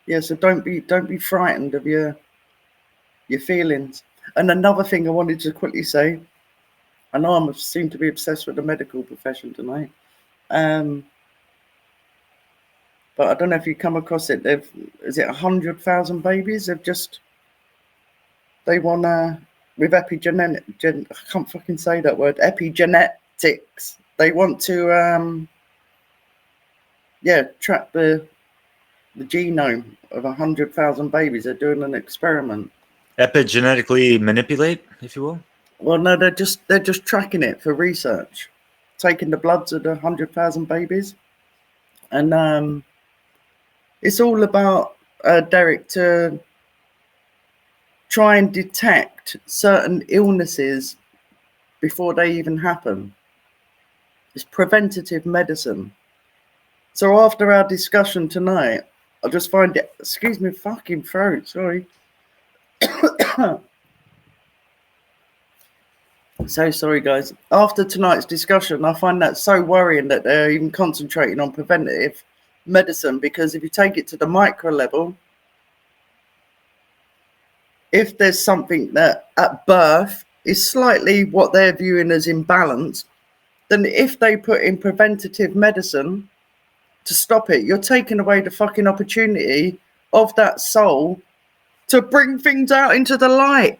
Yeah, so don't be frightened of your feelings. And another thing I wanted to quickly say, I know I seem to be obsessed with the medical profession tonight, but I don't know if you come across it. Is it 100,000 babies? They want to, with I can't fucking say that word, epigenetics. They want to track the genome of 100,000 babies. They're doing an experiment. Epigenetically manipulate, if you will. Well, no, they're just tracking it for research, taking the bloods of the 100,000 babies, and it's all about Derek, to try and detect certain illnesses before they even happen. It's preventative medicine. So after our discussion tonight, I just find it, excuse me, fucking throat, sorry. So sorry, guys. After tonight's discussion, I find that so worrying that they're even concentrating on preventative medicine, because if you take it to the micro level, if there's something that at birth is slightly what they're viewing as imbalanced, then if they put in preventative medicine to stop it, you're taking away the fucking opportunity of that soul to bring things out into the light.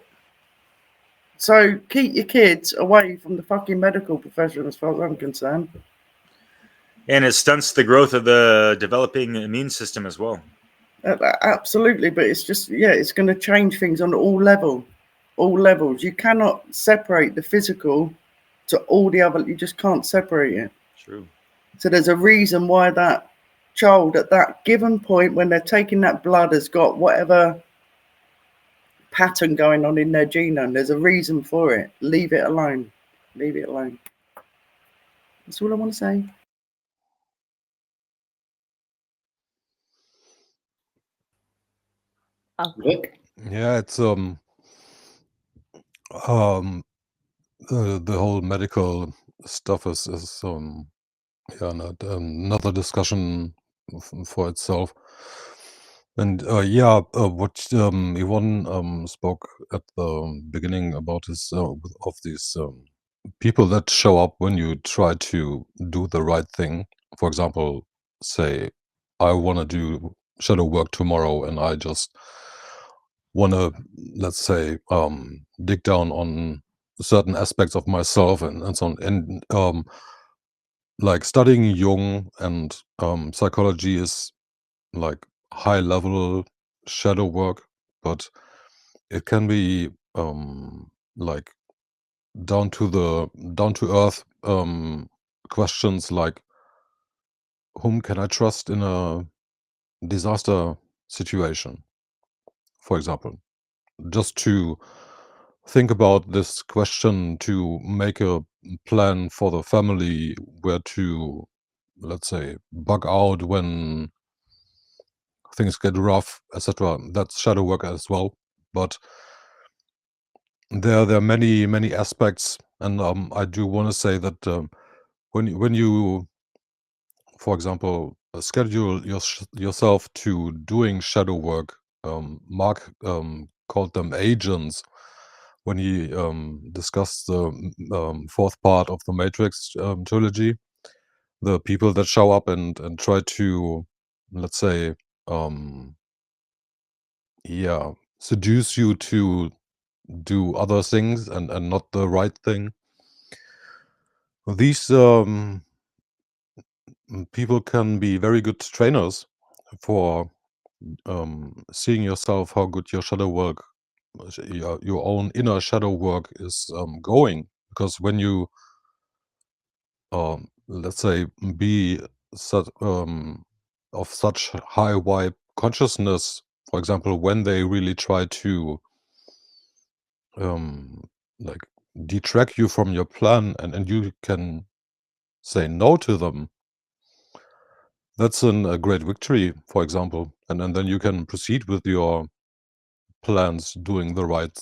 So keep your kids away from the fucking medical profession, as far as I'm concerned. And it stunts the growth of the developing immune system as well. Absolutely, but it's just, it's going to change things on all levels. You cannot separate the physical to all the other. You just can't separate it. True. So there's a reason why that child at that given point, when they're taking that blood, has got whatever pattern going on in their genome. There's a reason for it. Leave it alone. Leave it alone. That's all I want to say. Rick? Yeah, it's the whole medical stuff is another discussion for itself. And what Yvonne spoke at the beginning about is of these people that show up when you try to do the right thing. For example, say I want to do shadow work tomorrow, and I just want to, let's say, dig down on certain aspects of myself and so on. And like studying Jung and psychology is like high level shadow work, but it can be like down to earth questions like, whom can I trust in a disaster situation, for example. Just to think about this question, to make a plan for the family, where to, let's say, bug out when things get rough, etc. That's shadow work as well. But there are many aspects, and I do want to say that when you, for example, schedule yourself to doing shadow work, Mark called them agents when he discussed the fourth part of the Matrix trilogy. The people that show up and try to, let's say, seduce you to do other things and not the right thing. These people can be very good trainers for seeing yourself, how good your shadow work, your own inner shadow work is going. Because when you, let's say, be of such high vibe consciousness, for example, when they really try to like detract you from your plan, and you can say no to them, that's a great victory, for example, and then you can proceed with your plans, doing the right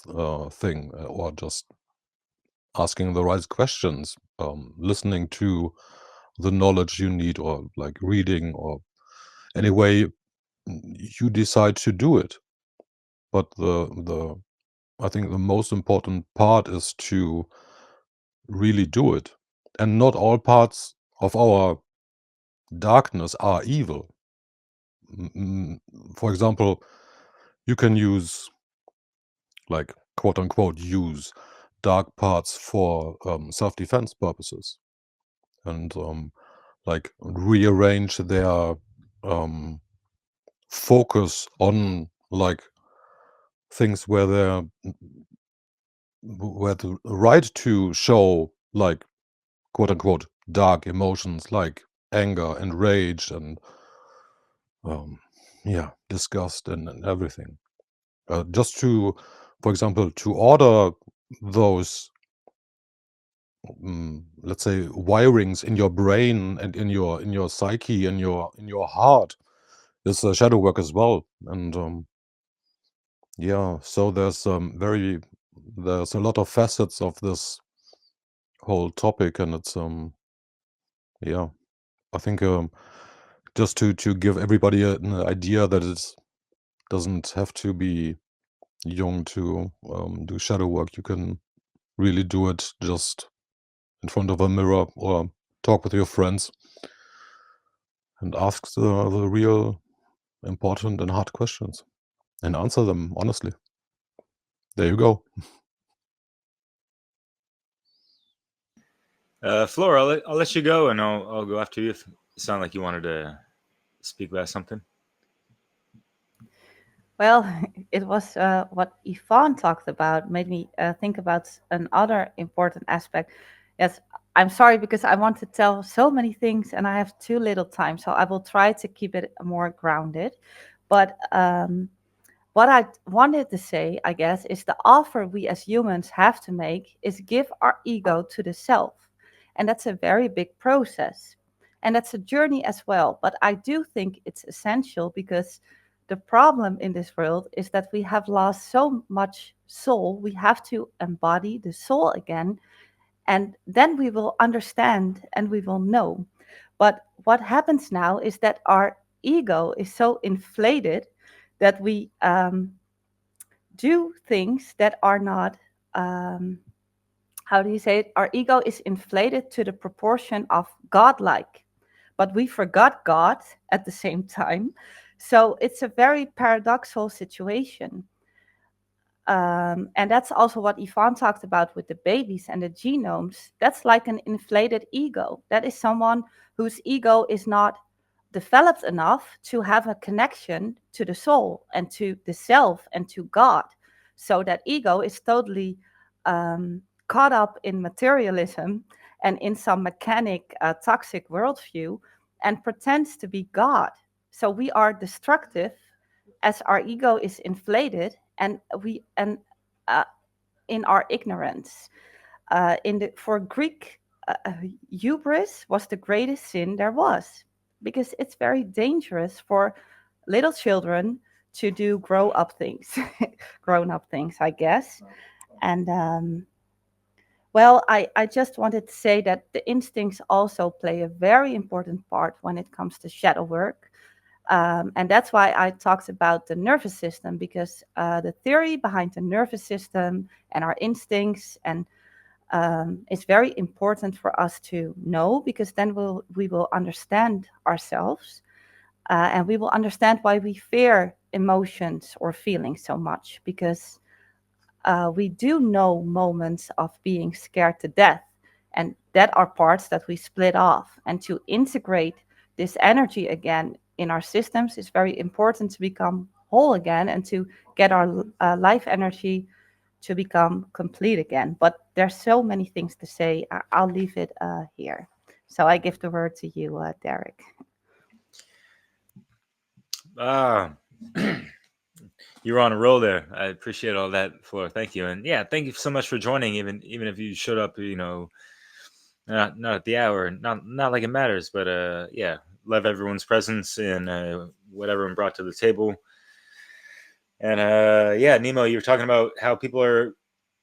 thing, or just asking the right questions, listening to the knowledge you need, or like reading, or any way you decide to do it. But I think the most important part is to really do it, and not all parts of our darkness are evil. For example, you can use, like, quote unquote, use dark parts for self-defense purposes, and like rearrange their focus on like things where they're where the right to show, like, quote unquote, dark emotions like anger and rage and yeah, disgust and everything. Just to, for example, to order those let's say wirings in your brain and in your psyche, in your heart, is a shadow work as well. And yeah, so there's there's a lot of facets of this whole topic, and it's yeah, I think just to give everybody an idea that it doesn't have to be young to do shadow work. You can really do it just in front of a mirror, or talk with your friends and ask the real important and hard questions and answer them honestly. There you go. Flora, I'll let you go, and I'll go after you. If it sounded like you wanted to speak about something. Well, it was what Yvonne talked about made me think about another important aspect. Yes, I'm sorry because I want to tell so many things and I have too little time, so I will try to keep it more grounded. But what I wanted to say, I guess, is the offer we as humans have to make is give our ego to the self. And that's a very big process. And that's a journey as well. But I do think it's essential because the problem in this world is that we have lost so much soul. We have to embody the soul again. And then we will understand and we will know. But what happens now is that our ego is so inflated that we do things that are not, how do you say it? Our ego is inflated to the proportion of godlike, but we forgot God at the same time. So it's a very paradoxical situation. And that's also what Yvonne talked about with the babies and the genomes. That's like an inflated ego. That is someone whose ego is not developed enough to have a connection to the soul and to the self and to God. So that ego is totally caught up in materialism and in some mechanic, toxic worldview and pretends to be God. So we are destructive as our ego is inflated and in our ignorance. For Greek, hubris was the greatest sin there was, because it's very dangerous for little children to do grown up things, I guess. And well, I just wanted to say that the instincts also play a very important part when it comes to shadow work. And that's why I talked about the nervous system, because the theory behind the nervous system and our instincts and is very important for us to know, because then we will understand ourselves and we will understand why we fear emotions or feelings so much, because we do know moments of being scared to death, and that are parts that we split off. And to integrate this energy again in our systems is very important to become whole again and to get our life energy to become complete again. But there's so many things to say. I'll leave it here. So I give the word to you, Derek. You're on a roll there. I appreciate all that, Flora. Thank you. And yeah, thank you so much for joining, even if you showed up, not at the hour, not like it matters, but yeah, love everyone's presence and what everyone brought to the table. And yeah, Nemo, you were talking about how people are,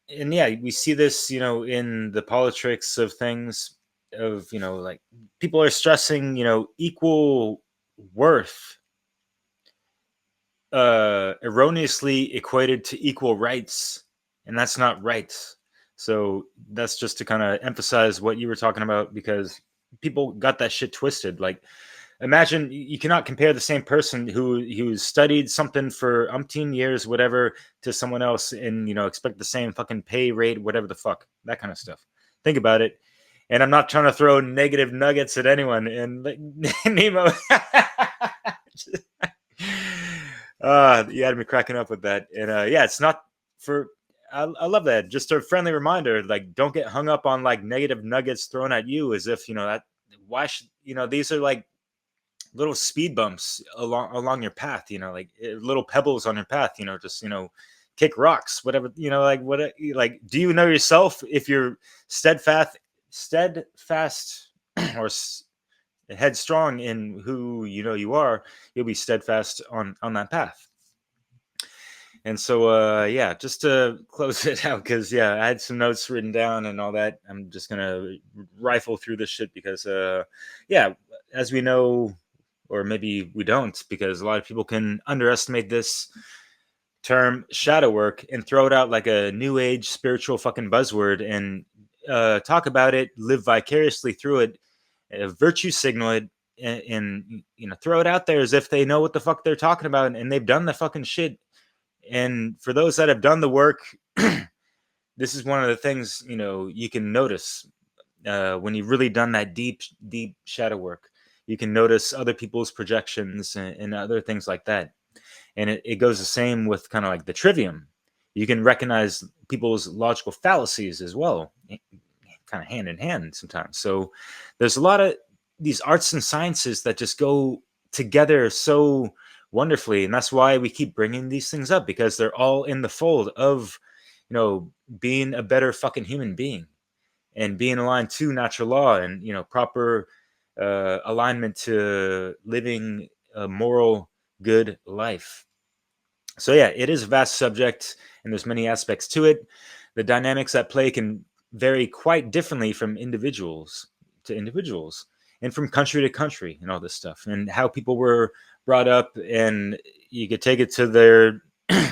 and yeah, we see this, you know, in the politics of things, of, you know, like people are stressing, you know, equal worth erroneously equated to equal rights, and that's not right. So that's just to kind of emphasize what you were talking about, because people got that shit twisted. Like, imagine you cannot compare the same person who studied something for umpteen years, whatever, to someone else and, you know, expect the same fucking pay rate, whatever the fuck, that kind of stuff. Think about it. And I'm not trying to throw negative nuggets at anyone. And like, Nemo, you had me cracking up with that. And yeah, it's not for. I love that. Just a friendly reminder, like, don't get hung up on like negative nuggets thrown at you, as if, you know, that why should, you know, these are like little speed bumps along your path, you know, like little pebbles on your path, you know, just, you know, kick rocks, whatever, you know, like what, like, do you know yourself if you're steadfast or headstrong in who you know you are, you'll be steadfast on that path. And so yeah, just to close it out, because yeah, I had some notes written down and all that. I'm just gonna rifle through this shit because yeah, as we know, or maybe we don't, because a lot of people can underestimate this term shadow work and throw it out like a new age spiritual fucking buzzword and talk about it, live vicariously through it, virtue signal it, and you know, throw it out there as if they know what the fuck they're talking about and they've done the fucking shit. And for those that have done the work, this is one of the things, you know, you can notice when you've really done that deep shadow work. You can notice other people's projections and other things like that. And it goes the same with kind of like the trivium. You can recognize people's logical fallacies as well, kind of hand in hand sometimes. So there's a lot of these arts and sciences that just go together so wonderfully. And that's why we keep bringing these things up, because they're all in the fold of, you know, being a better fucking human being and being aligned to natural law and, you know, proper alignment to living a moral, good life. So yeah, it is a vast subject and there's many aspects to it. The dynamics at play can vary quite differently from individuals to individuals and from country to country and all this stuff, and how people were brought up, and you could take it to their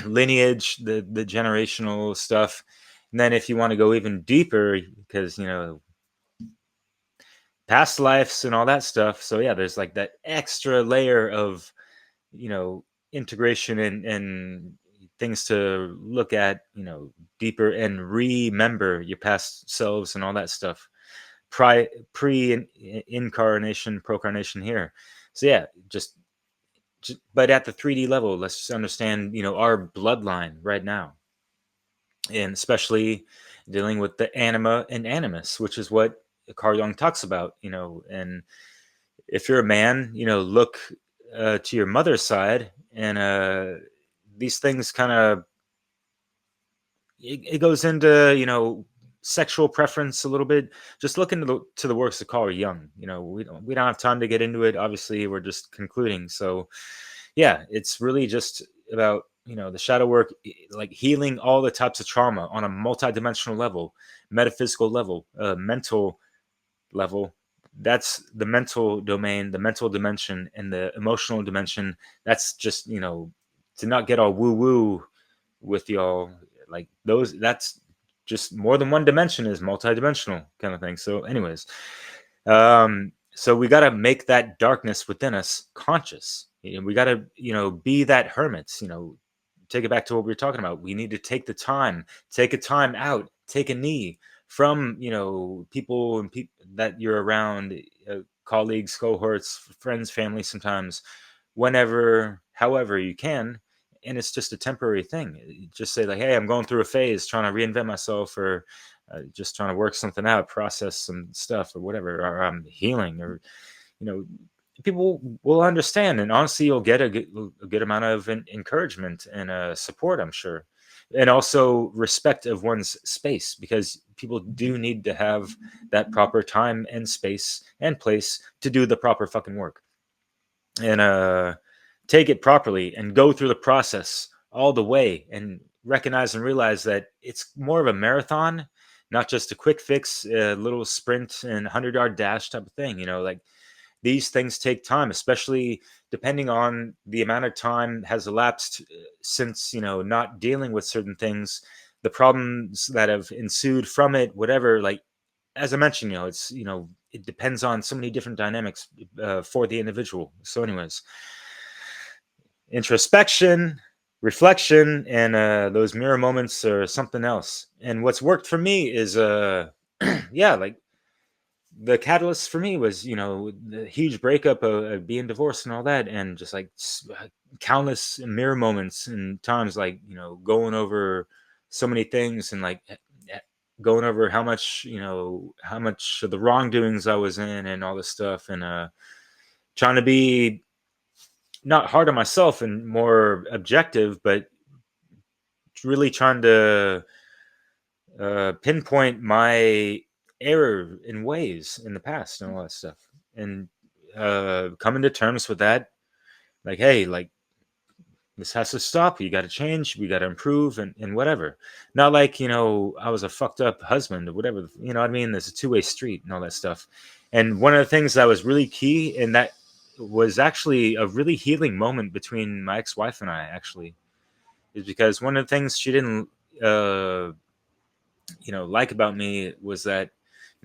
lineage, the generational stuff. And then if you want to go even deeper, because, you know, past lives and all that stuff. So yeah, there's like that extra layer of, you know, integration and things to look at, you know, deeper and remember your past selves and all that stuff. Pre-incarnation, procarnation here. So yeah, just but at the 3D level, let's just understand, you know, our bloodline right now, and especially dealing with the anima and animus, which is what Carl Jung talks about, you know. And if you're a man, you know, look to your mother's side, and these things kind of it goes into, you know, sexual preference a little bit. Just look into the works of Carl Jung. You know, we don't have time to get into it. Obviously, we're just concluding. So yeah, it's really just about, you know, the shadow work, like healing all the types of trauma on a multidimensional level, metaphysical level, mental level. That's the mental domain, the mental dimension, and the emotional dimension. That's just, you know, to not get all woo woo with y'all, like those. That's just more than one dimension is multidimensional kind of thing. So, anyways, so we got to make that darkness within us conscious. You know, we got to, you know, be that hermits. You know, take it back to what we were talking about. We need to take the time, take a time out, take a knee from, you know, people and people that you're around, colleagues, cohorts, friends, family, sometimes, whenever, however you can. And it's just a temporary thing. You just say like, hey, I'm going through a phase, trying to reinvent myself, or just trying to work something out, process some stuff, or whatever, or I'm healing, or, you know, people will understand, and honestly, you'll get a good amount of encouragement and support, I'm sure, and also respect of one's space, because people do need to have that proper time and space and place to do the proper fucking work. and take it properly and go through the process all the way and recognize and realize that it's more of a marathon, not just a quick fix, a little sprint and 100-yard dash type of thing. Like these things take time, especially depending on the amount of time has elapsed since, not dealing with certain things, the problems that have ensued from it, whatever. Like, as I mentioned, it depends on so many different dynamics for the individual. So anyways, introspection, reflection, and those mirror moments are something else. And what's worked for me is yeah, like the catalyst for me was, the huge breakup of being divorced and all that, and just like countless mirror moments and times, like, going over so many things, and like going over how much of the wrongdoings I was in and all this stuff, and trying to be not hard on myself and more objective, but really trying to pinpoint my error in ways in the past and all that stuff, and coming to terms with that, like, hey, like, this has to stop, you got to change, we got to improve, and whatever. Not like, I was a fucked up husband or whatever, you know what I mean? There's a two-way street and all that stuff. And one of the things that was really key, and that was actually a really healing moment between my ex-wife and I, actually, is because one of the things she didn't like about me was that,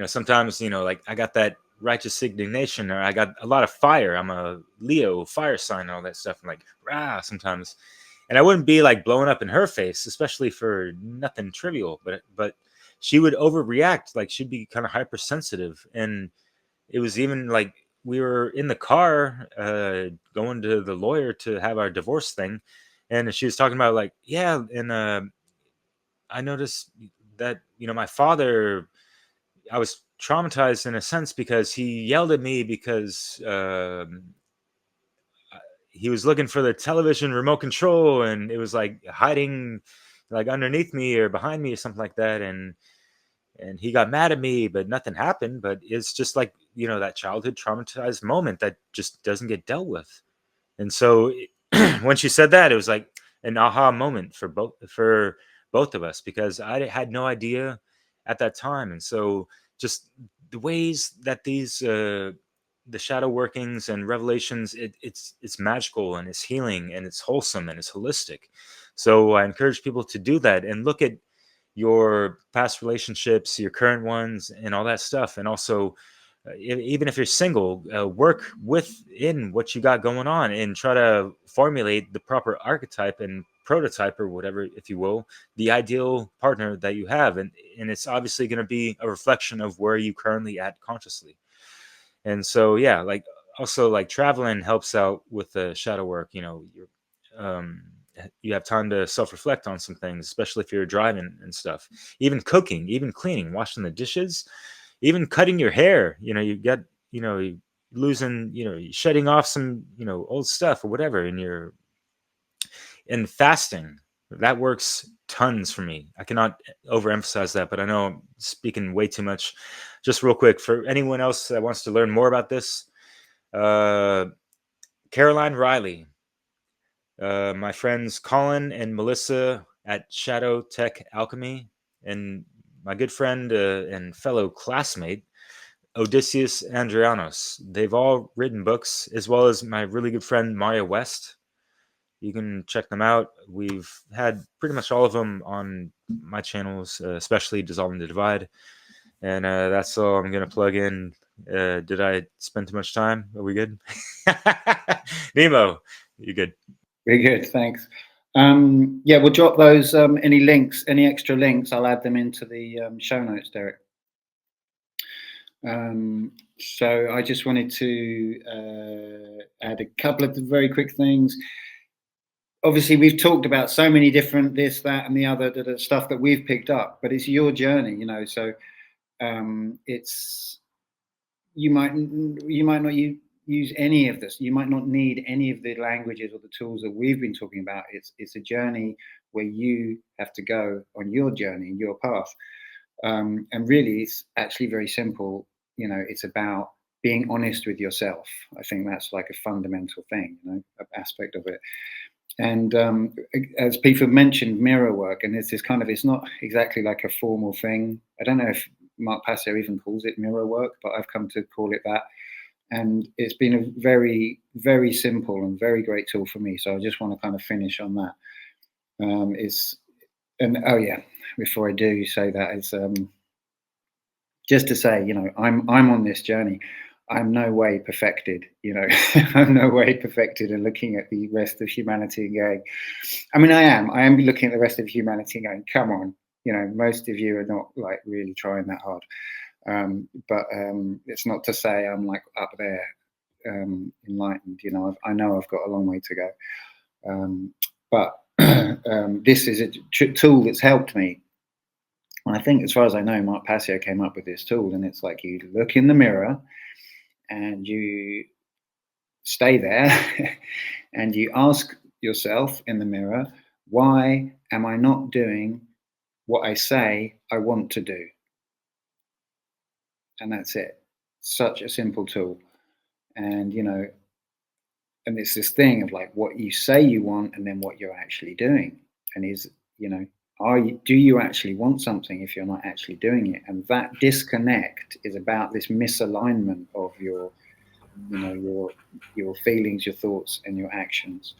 sometimes, like, I got that righteous indignation, or I got a lot of fire. I'm a Leo fire sign and all that stuff. I'm like, rah, sometimes. And I wouldn't be like blowing up in her face, especially for nothing trivial, but she would overreact. Like, she'd be kind of hypersensitive. And it was even like, we were in the car going to the lawyer to have our divorce thing. And she was talking about, like, yeah, and I noticed that, my father, I was traumatized in a sense because he yelled at me because he was looking for the television remote control, and it was like hiding like underneath me or behind me or something like that. And he got mad at me, but nothing happened. But it's just like, that childhood traumatized moment that just doesn't get dealt with. And so when she said that, it was like an aha moment for both of us, because I had no idea at that time. And so just the ways that these the shadow workings and revelations, it's magical, and it's healing, and it's wholesome, and it's holistic. So I encourage people to do that and look at your past relationships, your current ones, and all that stuff. And also, even if you're single, work within what you got going on and try to formulate the proper archetype and prototype, or whatever, if you will, the ideal partner that you have. And it's obviously going to be a reflection of where you currently at consciously. And so, yeah, like, also, like, traveling helps out with the shadow work. Um, you have time to self-reflect on some things, especially if you're driving and stuff. Even cooking, even cleaning, washing the dishes, even cutting your hair. You get, you losing, shedding off some, old stuff or whatever. And fasting, that works tons for me. I cannot overemphasize that, but I know I'm speaking way too much. Just real quick, for anyone else that wants to learn more about this, Caroline Riley, my friends Colin and Melissa at Shadow Tech Alchemy, and my good friend and fellow classmate Odysseus Andrianos. They've all written books, as well as my really good friend Maria West. You can check them out. We've had pretty much all of them on my channels, especially Dissolving the Divide. And that's all I'm going to plug in. Did I spend too much time? Are we good? Nemo, you good? Very good, thanks. Yeah, we'll drop those, any links, any extra links, I'll add them into the show notes, Derek. So I just wanted to add a couple of very quick things. Obviously, we've talked about so many different this, that, and the other stuff that we've picked up, but it's your journey, so it's, you might not use any of this. You might not need any of the languages or the tools that we've been talking about. It's a journey where you have to go on your journey, your path. And really, it's actually very simple. It's about being honest with yourself. I think that's like a fundamental thing, you know, aspect of it. And as people mentioned, mirror work, and it's this kind of, it's not exactly like a formal thing. I don't know if Mark Passio even calls it mirror work, but I've come to call it that. And it's been a very, very simple and very great tool for me. So I just want to kind of finish on that. Oh yeah, before I do say that, it's just to say, you know, I'm on this journey. I'm no way perfected, you know. I'm no way perfected and looking at the rest of humanity and going, I mean, I am looking at the rest of humanity and going, come on, you know, most of you are not like really trying that hard. But it's not to say I'm like up there, enlightened, you know. I know I've got a long way to go. But this is a tool that's helped me. And I think, as far as I know, Mark Passio came up with this tool, and it's like you look in the mirror and you stay there and you ask yourself in the mirror, why am I not doing what I say I want to do? And that's it. Such a simple tool. And, you know, and it's this thing of like what you say you want and then what you're actually doing. And is, you know, do you actually want something if you're not actually doing it? And that disconnect is about this misalignment of your, you know, your feelings, your thoughts, and your actions.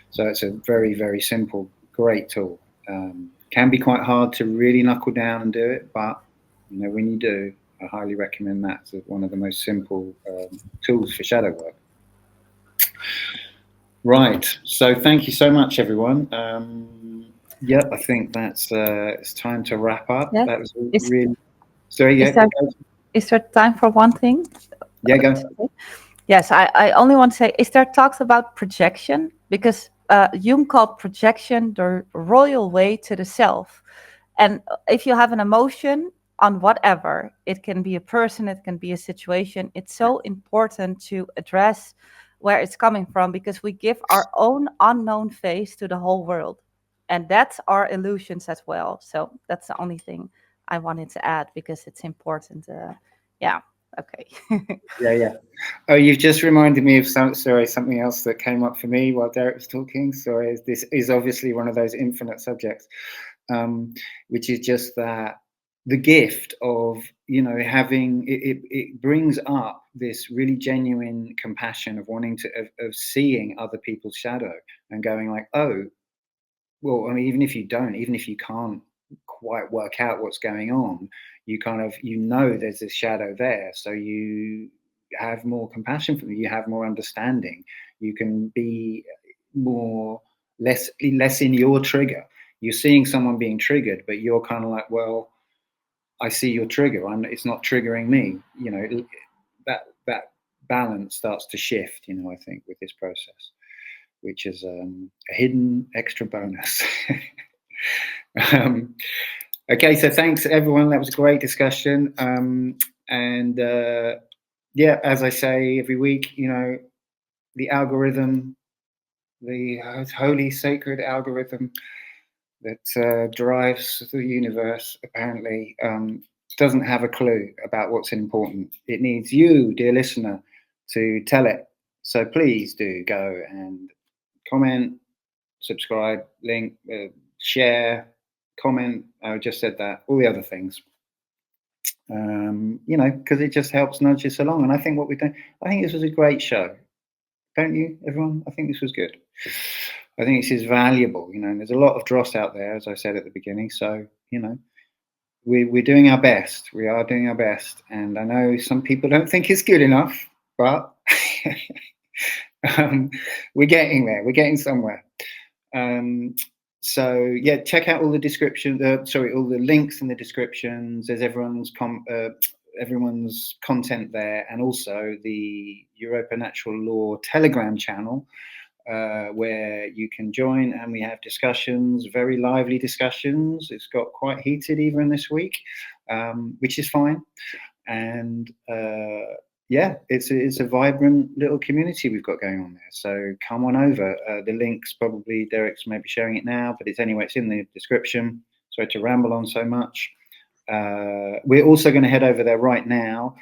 So it's a very, very simple, great tool. Can be quite hard to really knuckle down and do it, but you know, when you do, I highly recommend that as one of the most simple tools for shadow work. Right. So thank you so much, everyone. Yep, I think that's it's time to wrap up. Yeah. That was really. Sorry. Yeah. Is there time for one thing? Yeah, go. Yes, I only want to say, is there talks about projection? Because Jung called projection the royal way to the self. And if you have an emotion on whatever, it can be a person, it can be a situation, it's so important to address where it's coming from, because we give our own unknown face to the whole world. And that's our illusions as well. So that's the only thing I wanted to add, because it's important. Yeah. Okay. Yeah. Oh, you've just reminded me of something else that came up for me while Derek was talking. Sorry, this is obviously one of those infinite subjects, which is just that the gift of, you know, having it brings up this really genuine compassion of wanting to of seeing other people's shadow and going like, oh, well, I mean, even if you can't quite work out what's going on, you kind of, you know, there's this shadow there, so you have more compassion for them, you have more understanding, you can be less in your trigger. You're seeing someone being triggered, but you're kind of like, well, I see your trigger, it's not triggering me, you know. That balance starts to shift, you know, I think, with this process, which is a hidden extra bonus. Okay, so thanks everyone. That was a great discussion. And yeah, as I say every week, you know, the algorithm, the holy sacred algorithm that drives the universe, apparently doesn't have a clue about what's important. It needs you, dear listener, to tell it. So please do go and comment, subscribe, link, share, comment. I just said that, all the other things. You know, because it just helps nudge us along. And I think what we've done, I think this was a great show. Don't you, everyone? I think this was good. I think this is valuable, you know, and there's a lot of dross out there, as I said at the beginning. So, you know, we're doing our best. We are doing our best. And I know some people don't think it's good enough, but we're getting there. We're getting somewhere. So yeah, check out all the description. All the links in the descriptions. There's everyone's content there, and also the Europa Natural Law Telegram channel, where you can join, and we have discussions, very lively discussions. It's got quite heated even this week, which is fine. And yeah, it's a vibrant little community we've got going on there. So come on over. The link's probably, Derek's maybe sharing it now, but it's in the description. Sorry to ramble on so much. We're also going to head over there right now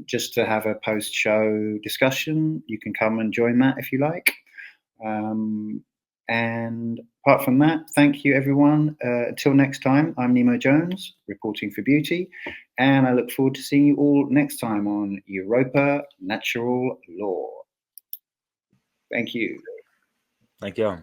just to have a post-show discussion. You can come and join that if you like. And apart from that, thank you everyone. Until next time, I'm Nemo Jones, reporting for Beauty, and I look forward to seeing you all next time on Europa Natural Law. Thank you. Thank you.